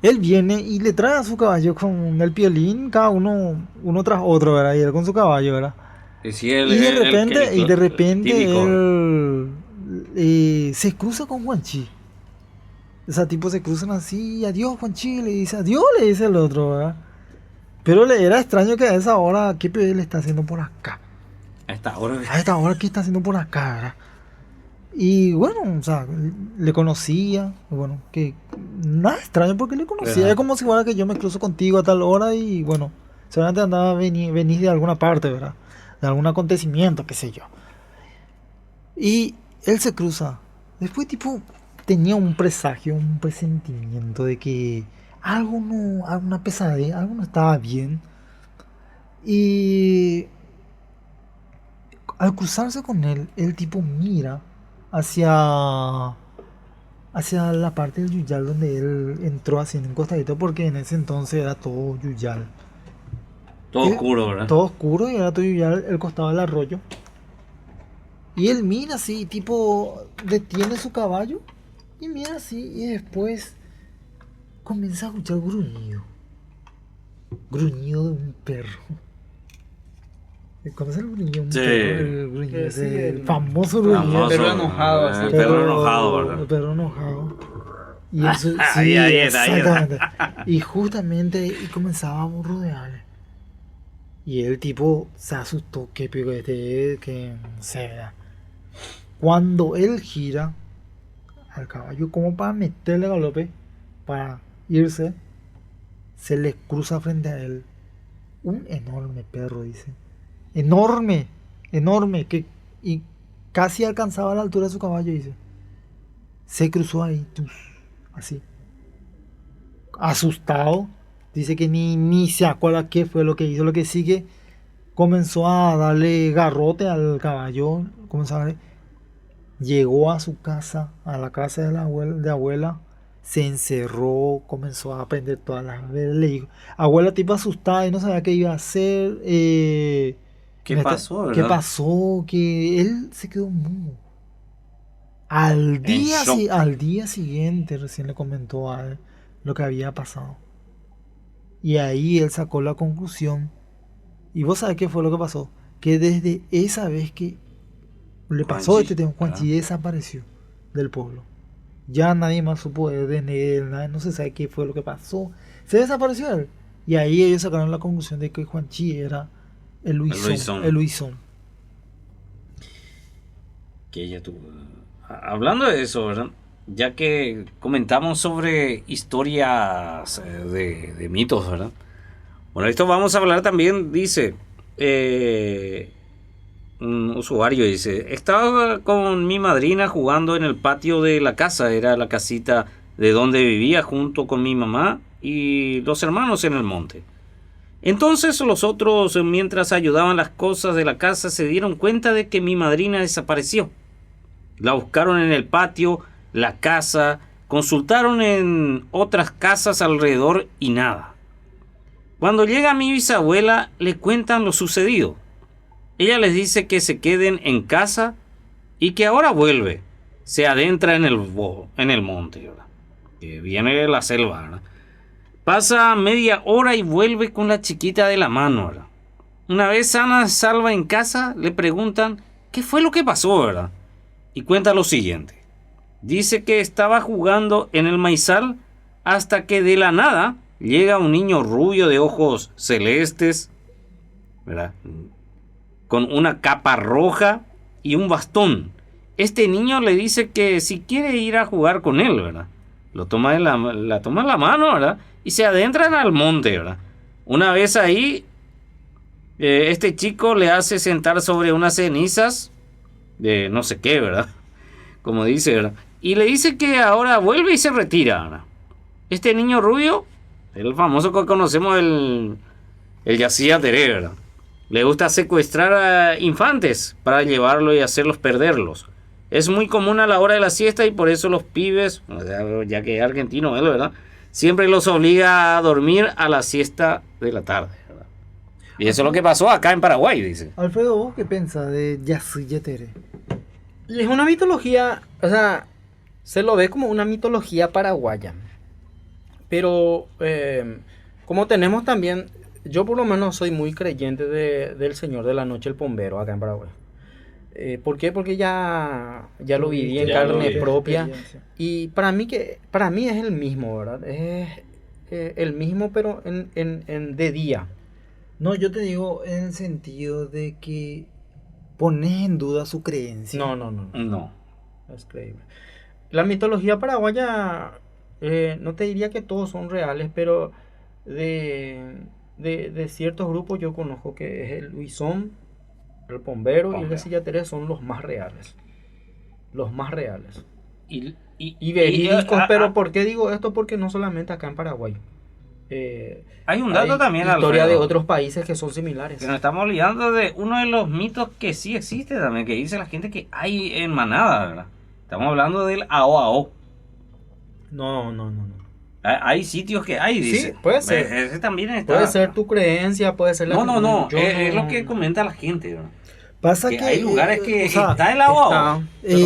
Él viene y le trae a su caballo con el piolín, cada uno tras otro, ¿verdad? Y él con su caballo, ¿verdad? Sí, Y de repente típico. él se cruza con Juanchi. O sea, tipo se cruzan así, adiós Juanchi, le dice adiós, le dice el otro, ¿verdad? Pero le era extraño que a esa hora, ¿qué le está haciendo por acá? A esta hora. A esta hora, ¿qué está haciendo por acá, verdad? Y bueno, o sea, le conocía, bueno, que nada extraño porque le conocía, Ajá. es como si fuera que yo me cruzo contigo a tal hora y bueno, seguramente andaba venís de alguna parte, ¿verdad? De algún acontecimiento, qué sé yo. Y él se cruza. Después tipo tenía un presagio, un presentimiento de que algo no, alguna pesadilla, algo no estaba bien. Y al cruzarse con él, el tipo mira hacia la parte del Yuyal donde él entró haciendo un costadito porque en ese entonces era todo Yuyal. Todo oscuro, ¿verdad? Todo oscuro y era todo Yuyal, el costado del arroyo. Y él mira así, tipo, detiene su caballo y mira así y después comienza a escuchar gruñido. gruñido de un perro. ¿Conoces el gruñido de un Sí. perro? El gruñido, Sí, el el famoso gruñido. Famoso, perro enojado, así. el perro enojado, ¿verdad? El perro enojado. Y eso, sí, Ahí era, ahí era. exactamente. Y justamente y comenzábamos a rodear. Y el tipo se asustó, que pico que no sé, ¿verdad? Cuando él gira al caballo como para meterle galope, para irse, se le cruza frente a él un enorme perro, dice. Enorme, enorme, que y casi alcanzaba la altura de su caballo, dice. Se cruzó ahí, así. Asustado, dice que ni se acuerda qué fue lo que hizo. Lo que sí que comenzó a darle garrote al caballo, comenzó a darle. Llegó a su casa, a la casa de la abuela, se encerró, comenzó a aprender todas las veces. Le dijo, abuela, tipo asustada y no sabía qué iba a hacer. ¿Qué pasó, ¿Qué verdad? pasó? Que él se quedó mudo. shock. Al día siguiente recién le comentó a él lo que había pasado. Y ahí él sacó la conclusión. Y vos sabés qué fue lo que pasó. Que desde esa vez que le pasó Juanchi, este tema, Juanchi desapareció del pueblo. Ya nadie más supo de él, no se sabe qué fue lo que pasó. Se desapareció él. Y ahí ellos sacaron la conclusión de que Juanchi era el Luisón. El Luisón. Que ella tuvo. Hablando de eso, ¿verdad? Ya que comentamos sobre historias de mitos, ¿verdad? Bueno, esto vamos a hablar también, dice, un usuario dice, estaba con mi madrina jugando en el patio de la casa, era la casita de donde vivía junto con mi mamá y los hermanos en el monte. Entonces los otros, mientras ayudaban las cosas de la casa, se dieron cuenta de que mi madrina desapareció. La buscaron en el patio, la casa, consultaron en otras casas alrededor y nada. Cuando llega mi bisabuela, le cuentan lo sucedido. Ella les dice que se queden en casa y que ahora vuelve. Se adentra en el monte, ¿verdad? Que viene de la selva, ¿verdad? Pasa media hora y vuelve con la chiquita de la mano, ¿verdad? Una vez sana salva en casa, le preguntan qué fue lo que pasó, ¿verdad? Y cuenta lo siguiente. Dice que estaba jugando en el maizal hasta que de la nada llega un niño rubio de ojos celestes, ¿verdad? Con una capa roja y un bastón. Este niño le dice que si quiere ir a jugar con él, ¿verdad? La toma en la mano, ¿verdad? Y se adentran al monte, ¿verdad? Una vez ahí, este chico le hace sentar sobre unas cenizas de no sé qué, ¿verdad? Como dice, ¿verdad? Y le dice que ahora vuelve y se retira, ¿verdad? Este niño rubio, el famoso que conocemos, el Yacía Teré, ¿verdad? Le gusta secuestrar a infantes para llevarlo y hacerlos perderlos. Es muy común a la hora de la siesta y por eso los pibes, ya que es argentino él, ¿verdad? Siempre los obliga a dormir a la siesta de la tarde, ¿verdad? Y eso es lo que pasó acá en Paraguay, dice. Alfredo, ¿vos qué pensás de Yacía Teré? Y es una mitología, o sea, se lo ve como una mitología paraguaya. Pero como tenemos también, yo por lo menos soy muy creyente del Señor de la Noche, el Pombero, acá en Paraguay. ¿Por qué? Porque ya lo viví en carne propia. Y para mí es el mismo, ¿verdad? Es el mismo, pero de día. No, yo te digo en el sentido de que pones en duda su creencia. No. Es creíble. La mitología paraguaya, no te diría que todos son reales, pero de ciertos grupos yo conozco que es el Luisón, el Pombero y el Yacía Teré son los más reales. Los más reales. Y verídicos, pero ¿por qué digo esto? Porque no solamente acá en Paraguay. Hay un dato también, historia Alfredo, de otros países que son similares. que nos estamos olvidando de uno de los mitos que sí existe también, que dice la gente que hay en manada, ¿verdad? Estamos hablando del AOAO. No. Hay sitios que hay, dice. Sí, puede ser. Ese también está. Puede ser tu creencia, puede ser la No. yo Es no- lo que comenta la gente, ¿verdad? Pasa Que que hay lugares que o sea, está el AOAO. Está, pero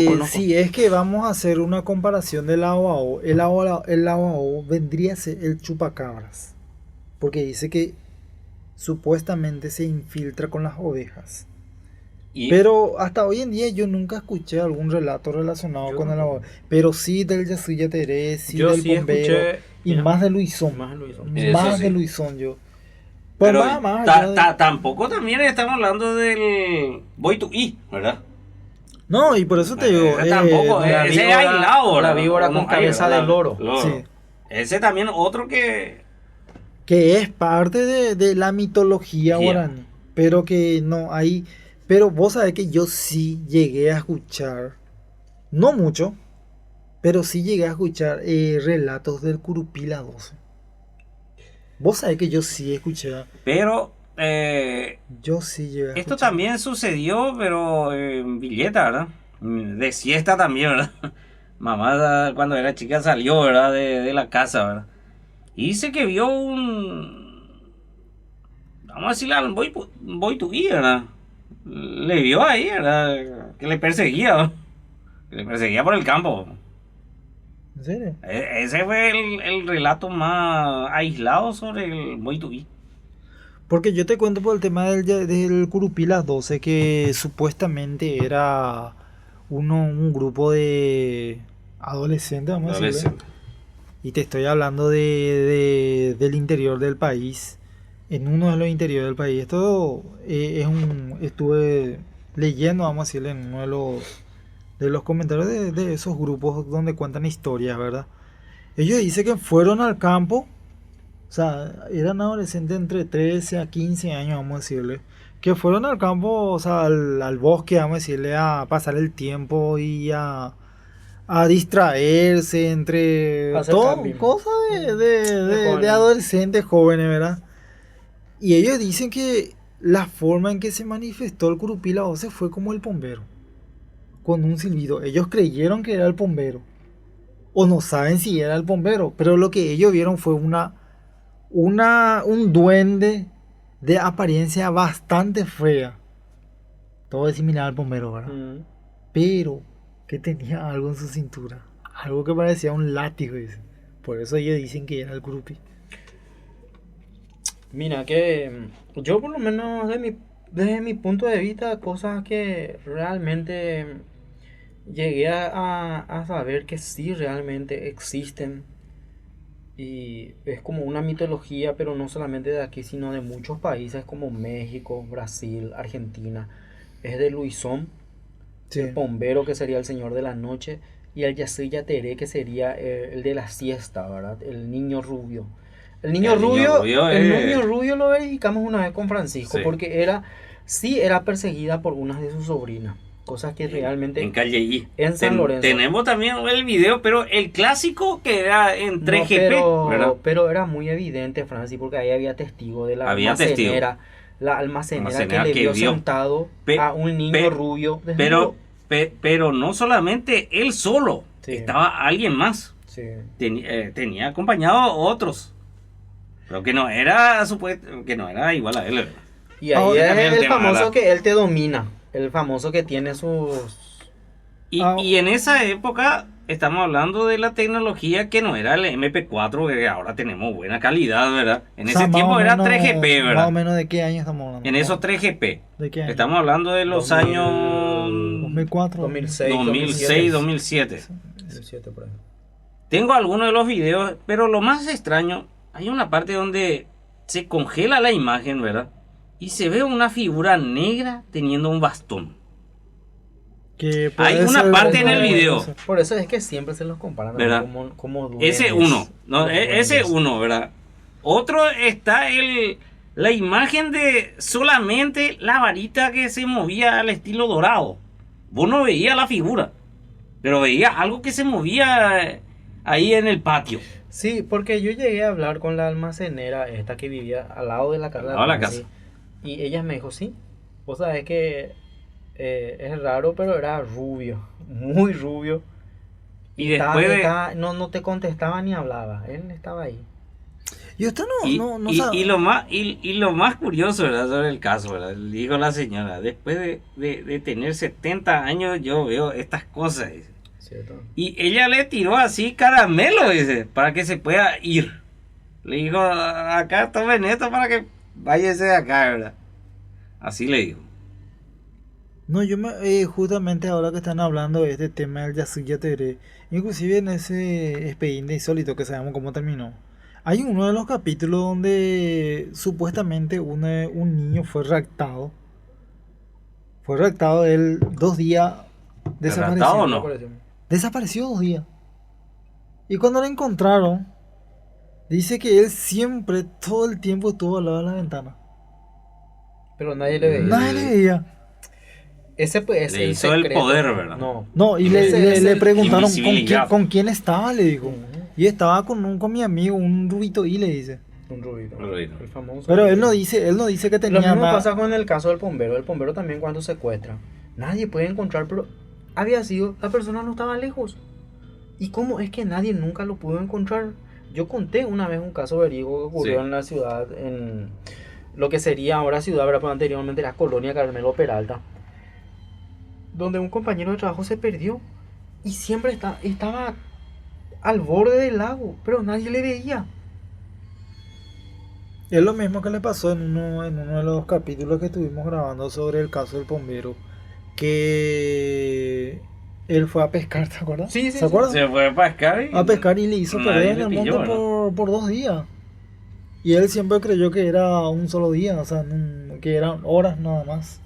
no conozco. sí, es que vamos a hacer una comparación del AOAO. El AOAO vendría a ser el chupacabras. porque dice que supuestamente se infiltra con las ovejas. Y Pero hasta hoy en día yo nunca escuché algún relato relacionado Yo con el no. oveja. Pero sí del Yasuya Teré, sí Yo del sí bombero. escuché. Y mira, más de Luisón. más Luis. Eso Más sí. de Luisón yo. Pues pero más allá de- tampoco también estamos hablando del Boy to E, ¿verdad? No, y por eso te digo. Tampoco, no, ese es víbora- aislado, la ¿verdad? víbora ¿O no? con cabeza de loro. Sí. Ese también otro que... Que es parte de la mitología Yeah. guaraní. Pero que no hay. Pero vos sabés que yo sí llegué a escuchar. No mucho. Pero sí llegué a escuchar relatos del Curupila 12. Vos sabés que yo sí escuché. Pero Yo sí llegué a esto escuchar. también sucedió, pero en Villeta, ¿verdad? De siesta también, ¿verdad? Mamá cuando era chica salió, ¿verdad? De la casa, ¿verdad? Y dice que vio vamos a decirle al Boy to E, ¿verdad? Le vio ahí, ¿verdad? Que le perseguía, ¿verdad? Que le perseguía por el campo. ¿En serio? Ese fue el relato más aislado sobre el Boy to E. Porque yo te cuento por el tema del Curupila 12, que supuestamente era un grupo de adolescentes, vamos a decirle. Y te estoy hablando del interior del país. En uno de los interiores del país. Esto estuve leyendo, vamos a decirle, en uno de los comentarios de esos grupos donde cuentan historias, ¿verdad? Ellos dicen que fueron al campo. O sea, eran adolescentes entre 13 a 15 años, vamos a decirle. Que fueron al campo, o sea, al bosque, vamos a decirle, a pasar el tiempo y a distraerse entre Hacer todo, camping. cosas de jóvenes. adolescentes jóvenes, ¿verdad? Y ellos dicen que la forma en que se manifestó el Curupila 12 fue como el bombero, con un silbido. Ellos creyeron que era el bombero, o no saben si era el bombero, pero lo que ellos vieron fue un duende de apariencia bastante fea. Todo es similar al bombero, ¿verdad? Mm. Pero que tenía algo en su cintura. Algo que parecía un látigo, dice. Por eso ellos dicen que era el Curupi. Mira que yo por lo menos desde mi punto de vista, cosas que realmente llegué a saber que sí realmente existen. Y es como una mitología, pero no solamente de aquí, sino de muchos países como México, Brasil, Argentina. Es de Luisón, Sí. el bombero que sería el señor de la noche, y el Yasuya Teré que sería el de la siesta, ¿verdad? El niño rubio. El niño rubio lo verificamos una vez con Francisco, Sí. porque era perseguida por una de sus sobrinas. Cosas que realmente... En Calle I. En San Lorenzo. Tenemos también el video, pero el clásico que era en 3GP, ¿verdad? pero era muy evidente, Francis, porque ahí había testigo de la Había almacenera. La almacenera que le que vio vio. sentado Pe- a un niño pe- rubio. desnudo. Pero no solamente él solo, Sí. estaba alguien más. Sí. Tenía acompañado a otros. Pero que no era que no era igual a él, ¿verdad? Y ahí Ahora es también el el tema, famoso ¿verdad? que él te domina. El famoso que tiene sus... Y en esa época estamos hablando de la tecnología que no era el MP4, que ahora tenemos buena calidad, ¿verdad? En O sea, ese más tiempo o era menos- 3GP, Más o ¿verdad? menos de qué año estamos hablando. En esos 3GP. ¿De qué año? Estamos hablando de los 2000, años 2004. 2006, 2006, 2007. 2007 por ahí. Tengo algunos de los videos, pero lo más extraño, hay una parte donde se congela la imagen, ¿verdad? Y se ve una figura negra teniendo un bastón. Que Hay puede una ser- parte en el puede video. ser. Por eso es que siempre se los comparan ¿Verdad? como Ese duendes. uno, no, Como ese duendes. uno, ¿verdad? Otro está la imagen de solamente la varita que se movía al estilo dorado. Vos no veías la figura, pero veías algo que se movía ahí en el patio. Sí, porque yo llegué a hablar con la almacenera esta que vivía al lado de la casa. Al lado de la Francis, y ella me dijo, sí, vos sabés que es raro, pero era rubio, muy rubio. Y después de... no te contestaba ni hablaba, él estaba ahí. Y usted no, Y, no, no y- sabe. y lo más curioso, ¿verdad? Sobre el caso, ¿verdad? Dijo la señora, después de tener 70 años yo veo estas cosas, dice. ¿Cierto? Y ella le tiró así caramelo, dice, para que se pueda ir. Le dijo, acá tomen esto para que váyase de acá, ¿verdad? Así le dijo. No, justamente ahora que están hablando de este tema del Yasuya Tere, inclusive en ese expediente insólito que sabemos cómo terminó, hay uno de los capítulos donde supuestamente un niño fue raptado. Fue raptado él 2 días desapareció. ¿Raptado o no? Desapareció 2 días. Y cuando lo encontraron, dice que él siempre, todo el tiempo estuvo al lado de la ventana. Pero nadie le veía. Nadie le veía. Ese pues es Le el hizo el secreto. poder, ¿verdad? No, y Ese es le el preguntaron invisibilidad. con quién estaba, le dijo. Y estaba con mi amigo, un rubito y le dice. Un rubito. Rubito. El famoso. Pero él no dice que Lo tenía mismo nada. pasa con el caso del bombero. El bombero también cuando secuestra. Nadie puede encontrar, pero había sido, la persona no estaba lejos. ¿Y cómo es que nadie nunca lo pudo encontrar? Yo conté una vez un caso verídico que ocurrió Sí. en la ciudad, en lo que sería ahora ciudad, pero anteriormente era Colonia Carmelo Peralta, donde un compañero de trabajo se perdió y siempre estaba al borde del lago, pero nadie le veía. Es lo mismo que le pasó en uno de los capítulos que estuvimos grabando sobre el caso del bombero. Que él fue a pescar, ¿te acuerdas? Sí, sí, ¿Se sí. acuerdan? Se fue a pescar y... A pescar y le hizo Nadie perder en le el pilló, monte ¿no? por 2 días. Y él siempre creyó que era un solo día, o sea, que eran horas nada más.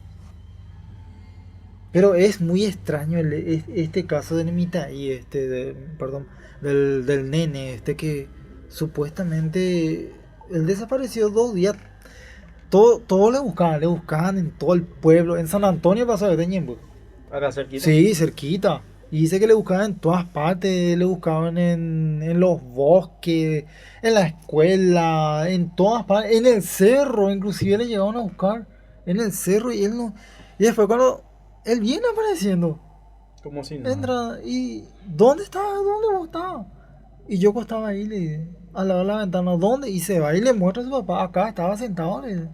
Pero es muy extraño este caso de Nemita y del nene, que supuestamente él desapareció 2 días. Todo le buscaban en todo el pueblo. En San Antonio pasó de Ñembo. Acá cerquita. Sí, cerquita. Y dice que le buscaban en todas partes, le buscaban en los bosques, en la escuela, en todas partes, en el cerro, inclusive le llegaban a buscar en el cerro y él no. Y después cuando él viene apareciendo, Como si no. entra y ¿dónde estaba? ¿Dónde vos estabas? Y yo pues estaba ahí, al lado de la ventana, ¿dónde? Y se va y le muestra a su papá, acá estaba sentado, le dice.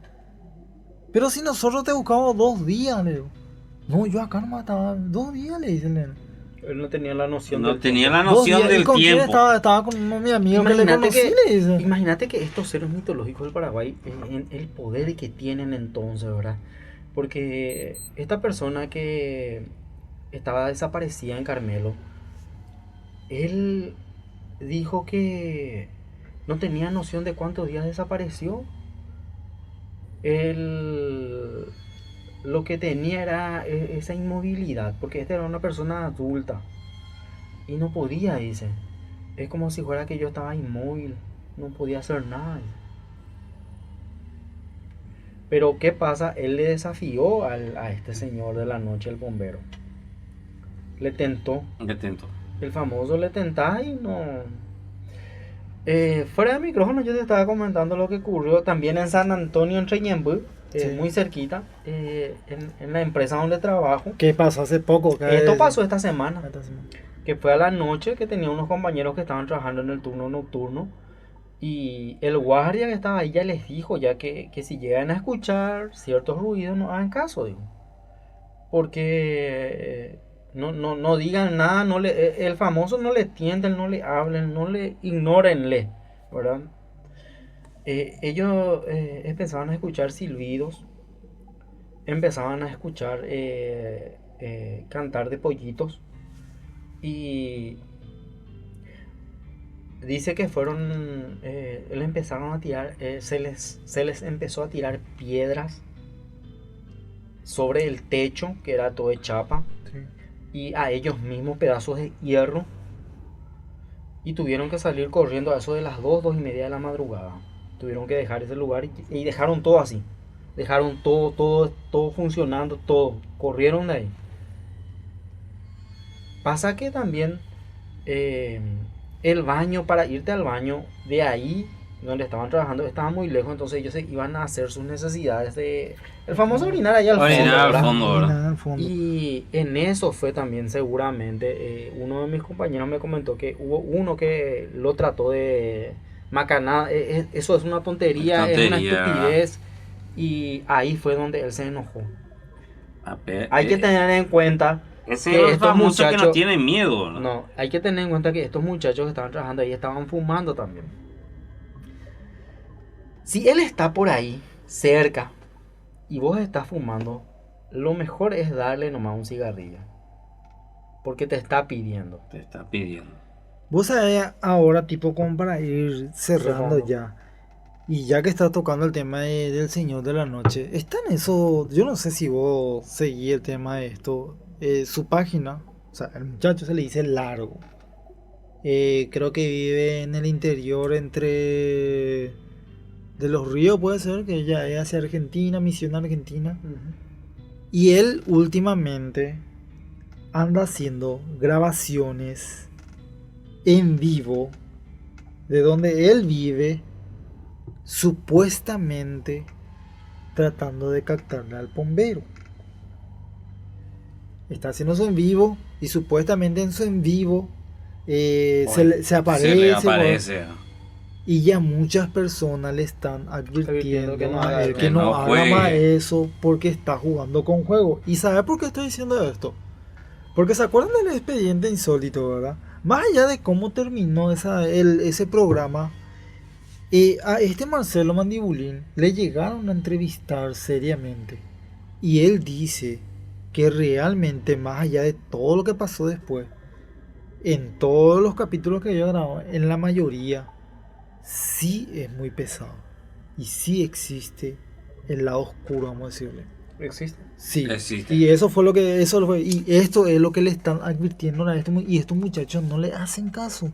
Pero si nosotros te buscamos 2 días, le digo. No, yo acá nomás estaba 2 días, le dice el nene. Él no tenía la noción No del tenía tiempo. la noción 2 días. ¿Y del con quién tiempo. estaba con uno de mis amigos que le Imagínate conocí, le dice. Imagínate que estos seres mitológicos del Paraguay, el poder que tienen entonces, ¿verdad? Porque esta persona que estaba desaparecida en Carmelo, él dijo que no tenía noción de cuántos días desapareció. Él lo que tenía era esa inmovilidad, porque esta era una persona adulta y no podía, dice. Es como si fuera que yo estaba inmóvil, no podía hacer nada. Pero ¿qué pasa? Él le desafió a este señor de la noche, el bombero. Le tentó. Atento. El famoso le tentaba y no. Fuera de micrófono yo te estaba comentando lo que ocurrió también en San Antonio, en Tremembú, Sí. muy cerquita, en la empresa donde trabajo. ¿Qué pasó hace poco? Esto pasó esta semana. Esta semana. Que fue a la noche, que tenía unos compañeros que estaban trabajando en el turno nocturno y el guardia que estaba ahí ya les dijo ya que si llegan a escuchar ciertos ruidos no hagan caso, digo, porque no digan nada, el famoso no le tienten, no le hablen, no le ignórenle, ¿verdad? Ellos empezaban a escuchar silbidos, empezaban a escuchar cantar de pollitos. Y dice que fueron, le empezaron a tirar, se les empezó a tirar piedras sobre el techo, que era todo de chapa, Sí. y a ellos mismos pedazos de hierro, y tuvieron que salir corriendo a eso de las 2:30 de la madrugada. Tuvieron que dejar ese lugar y dejaron todo así, dejaron todo funcionando, todo, corrieron de ahí. Pasa que también el baño, para irte al baño de ahí donde estaban trabajando, estaba muy lejos, entonces ellos se iban a hacer sus necesidades de el famoso orinar allá al fondo, Orinar al ¿verdad? fondo, Y ¿verdad? nada al fondo. Y en eso fue también seguramente, uno de mis compañeros me comentó que hubo uno que lo trató de macanar, eso es una tontería, es una Tontería, estupidez, y ahí fue donde él se enojó. Ape- Hay que tener en cuenta Ese que es el estos famoso que no muchachos- tiene miedo, ¿no? No, hay que tener en cuenta que estos muchachos que estaban trabajando ahí estaban fumando también. Si él está por ahí, cerca, y vos estás fumando, lo mejor es darle nomás un cigarrillo. Porque te está pidiendo. Te está pidiendo. Vos sabés ahora, tipo, como para ir cerrando Cerrando. ya. Y ya que estás tocando el tema del Señor de la Noche, está en eso, yo no sé si vos seguís el tema de esto, su página, o sea, el muchacho se le dice Largo. Creo que vive en el interior entre de los ríos, puede ser, que ella es hacia Argentina, misión Argentina. Y él últimamente anda haciendo grabaciones en vivo de donde él vive, supuestamente tratando de captarle al bombero. Está haciendo eso en vivo y supuestamente en su en vivo se aparece, Se le aparece. y ya muchas personas le están advirtiendo que no a haga él eso. que Que no no haga juegue. más eso porque está jugando con juego. ¿Y sabe por qué estoy diciendo esto? Porque se acuerdan del expediente insólito, ¿verdad? Más allá de cómo terminó ese programa, a este Marcelo Mandibulín le llegaron a entrevistar seriamente. Y él dice que realmente, más allá de todo lo que pasó después, en todos los capítulos que yo grabado, en la mayoría, sí es muy pesado. Y sí existe el lado oscuro, vamos a decirle. Existe. Sí, Existe. y eso fue lo que, y esto es lo que le están advirtiendo a y estos muchachos no le hacen caso.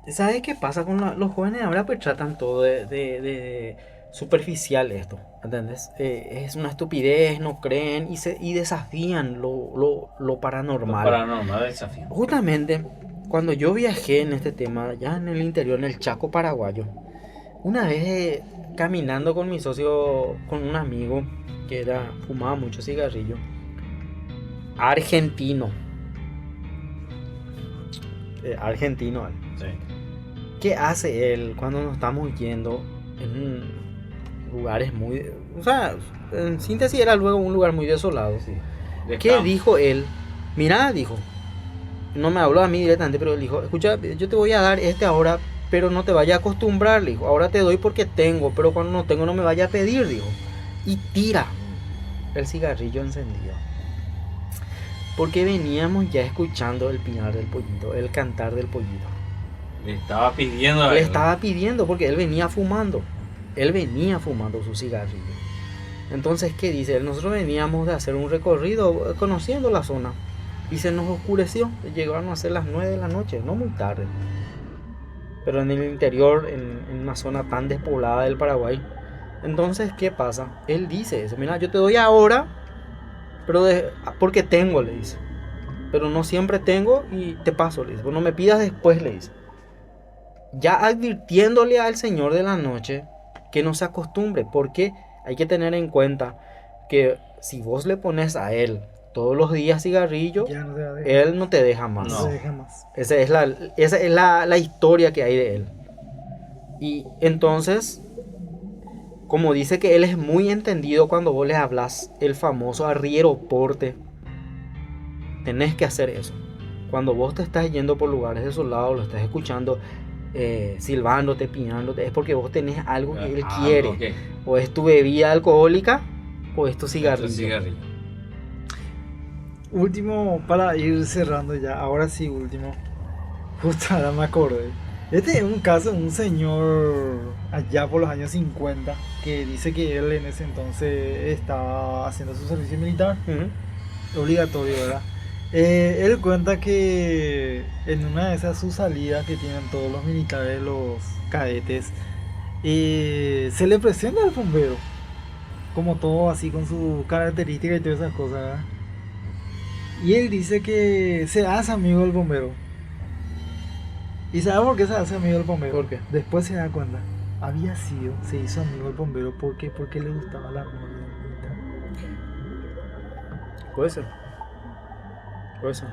¿Sabes qué pasa con los jóvenes ahora? Pues tratan todo de superficial esto, ¿entendés? Es una estupidez, no creen y desafían lo paranormal. Paranormal desafío. Justamente cuando yo viajé en este tema, ya en el interior, en el Chaco paraguayo, una vez caminando con mi socio, con un amigo que fumaba mucho cigarrillo, argentino, él. Sí. ¿Qué hace él cuando nos estamos yendo en lugares muy... O sea, en síntesis era luego un lugar muy desolado. Sí. ¿Qué dijo él? Mirá, dijo. No me habló a mí directamente, pero él dijo, escucha, yo te voy a dar ahora, pero no te vaya a acostumbrar, le dijo. Ahora te doy porque tengo, pero cuando no tengo no me vaya a pedir, dijo. Y tira el cigarrillo encendido. Porque veníamos ya escuchando el pinar del pollito, el cantar del pollito. Le estaba pidiendo a Le él. estaba pidiendo porque él venía fumando. Él venía fumando su cigarrillo. Entonces, ¿qué dice? Nosotros veníamos de hacer un recorrido conociendo la zona. Y se nos oscureció. Llegaron a ser las 9 de la noche, no muy tarde. Pero en el interior, en una zona tan despoblada del Paraguay. Entonces, ¿qué pasa? Él dice eso. Mira, yo te doy ahora, pero porque tengo, le dice. Pero no siempre tengo y te paso, le dice. Pues no me pidas después, le dice. Ya advirtiéndole al Señor de la Noche que no se acostumbre, porque hay que tener en cuenta que si vos le pones a él todos los días cigarrillo, Ya no se va a dejar, él no te deja más. no se deja más. Esa es la historia que hay de él. Y entonces, como dice que él es muy entendido cuando vos le hablas el famoso arriero porte, tenés que hacer eso. Cuando vos te estás yendo por lugares desolados, lo estás escuchando silbándote, piñándote, es porque vos tenés algo que él quiere. Okay. O es tu bebida alcohólica o es tu cigarrillo. Cigarrillo. Último, para ir cerrando ya, ahora sí, último. Justo ahora me acordé. Este es un caso de un señor allá por los años 50 que dice que él en ese entonces estaba haciendo su servicio militar, obligatorio, ¿verdad? Él cuenta que en una de esas sus salidas que tienen todos los militares, los cadetes, se le presenta al bombero, como todo así con su característica y todas esas cosas, ¿verdad? Y él dice que se hace amigo del bombero. ¿Y sabe por qué se hace amigo del bombero? ¿Por qué? Después se da cuenta. Se hizo amigo del bombero. ¿Por qué? Porque le gustaba la novia del militar. Puede ser. Puede ser.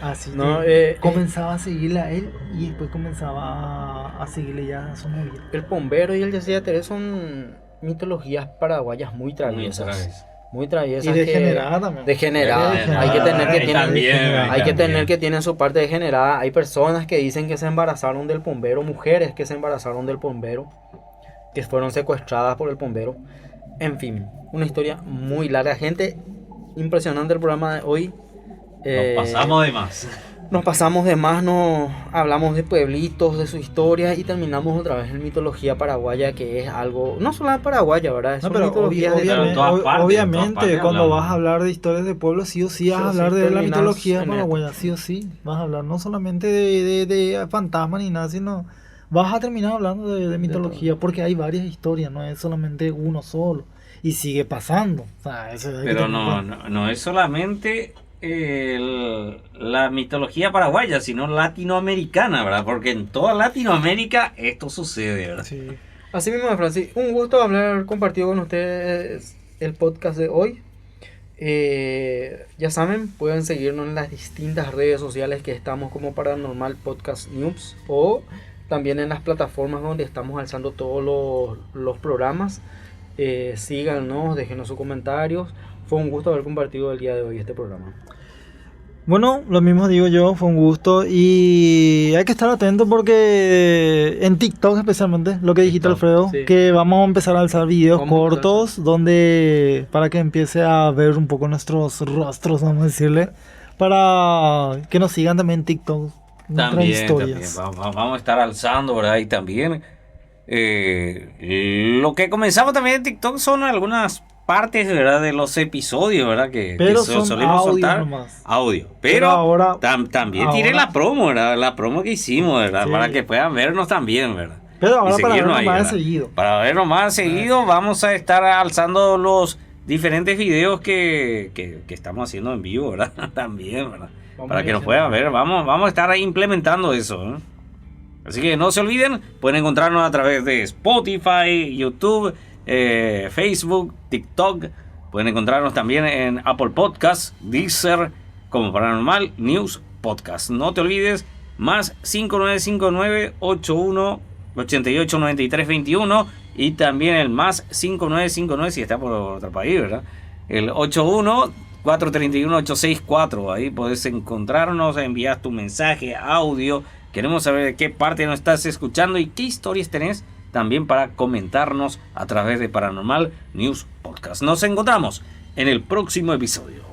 Así No, que comenzaba a seguirle a él y después comenzaba a seguirle ya a su novia. El bombero y el Yacía Terés son mitologías paraguayas muy traviesas. Mientras- Muy traviesas. Y que- degenerada también. Degenerada. Degenerada. Hay que tener que Ahí tienen, también, hay que también. tener que tienen su parte degenerada. Hay personas que dicen que se embarazaron del bombero, mujeres que se embarazaron del bombero. que fueron secuestradas por el bombero. En fin, una historia muy larga. Gente, impresionante el programa de hoy. Nos pasamos de más. Nos pasamos de más, nos hablamos de pueblitos, de su historia y terminamos otra vez en mitología paraguaya, que es algo, no solo paraguaya, ¿verdad? Es No, una pero mitología de Pero en todas partes, obviamente cuando hablamos. vas a hablar de historias de pueblos, sí o sí vas Sí a o sí hablar de la terminas mitología en paraguaya, sí o sí. Vas a hablar no solamente de fantasmas ni nada, sino vas a terminar hablando de mitología, porque hay varias historias, no es solamente uno solo. Y sigue pasando. O sea, eso hay que Pero tener no es solamente la mitología paraguaya, sino latinoamericana, ¿verdad? Porque en toda Latinoamérica esto sucede, ¿verdad? Sí. Así mismo, Francis, un gusto haber compartido con ustedes el podcast de hoy. Ya saben, pueden seguirnos en las distintas redes sociales que estamos como Paranormal Podcast News, o también en las plataformas donde estamos alzando todos los programas. Síganos, déjenos sus comentarios. Fue un gusto haber compartido el día de hoy este programa. Bueno, lo mismo digo yo, fue un gusto y hay que estar atento porque en TikTok especialmente, lo que dijiste TikTok, Alfredo, sí. que vamos a empezar a alzar videos Vamos a cortos donde para que empiece a ver un poco nuestros rostros, vamos a decirle, para que nos sigan también en TikTok, nuestras También, historias. vamos a estar alzando, ¿verdad? Y también lo que comenzamos también en TikTok son algunas partes, ¿verdad? De los episodios, ¿verdad? Pero que son solemos audios soltar. nomás. Audio. Pero Pero ahora- también tiré ahora- la promo, ¿verdad? La promo que hicimos, ¿verdad? Sí. Para que puedan vernos también, ¿verdad? Pero Y ahora para seguirnos vernos ahí, más ¿verdad? seguido. Para vernos más seguido, vamos a estar alzando los diferentes videos que estamos haciendo en vivo, ¿verdad? También, ¿verdad? Vamos Para a que nos ir puedan ver, vamos a estar implementando eso, ¿eh? Así que no se olviden, pueden encontrarnos a través de Spotify, YouTube, Facebook, TikTok. Pueden encontrarnos también en Apple Podcasts, Deezer, como Paranormal News Podcast. No te olvides, más 5959-81-889321 y también el más 5959 si está por otro país, ¿verdad? El 81-431-864. Ahí podés encontrarnos, envías tu mensaje, audio. Queremos saber de qué parte nos estás escuchando y qué historias tenés también para comentarnos a través de Paranormal News Podcast. Nos encontramos en el próximo episodio.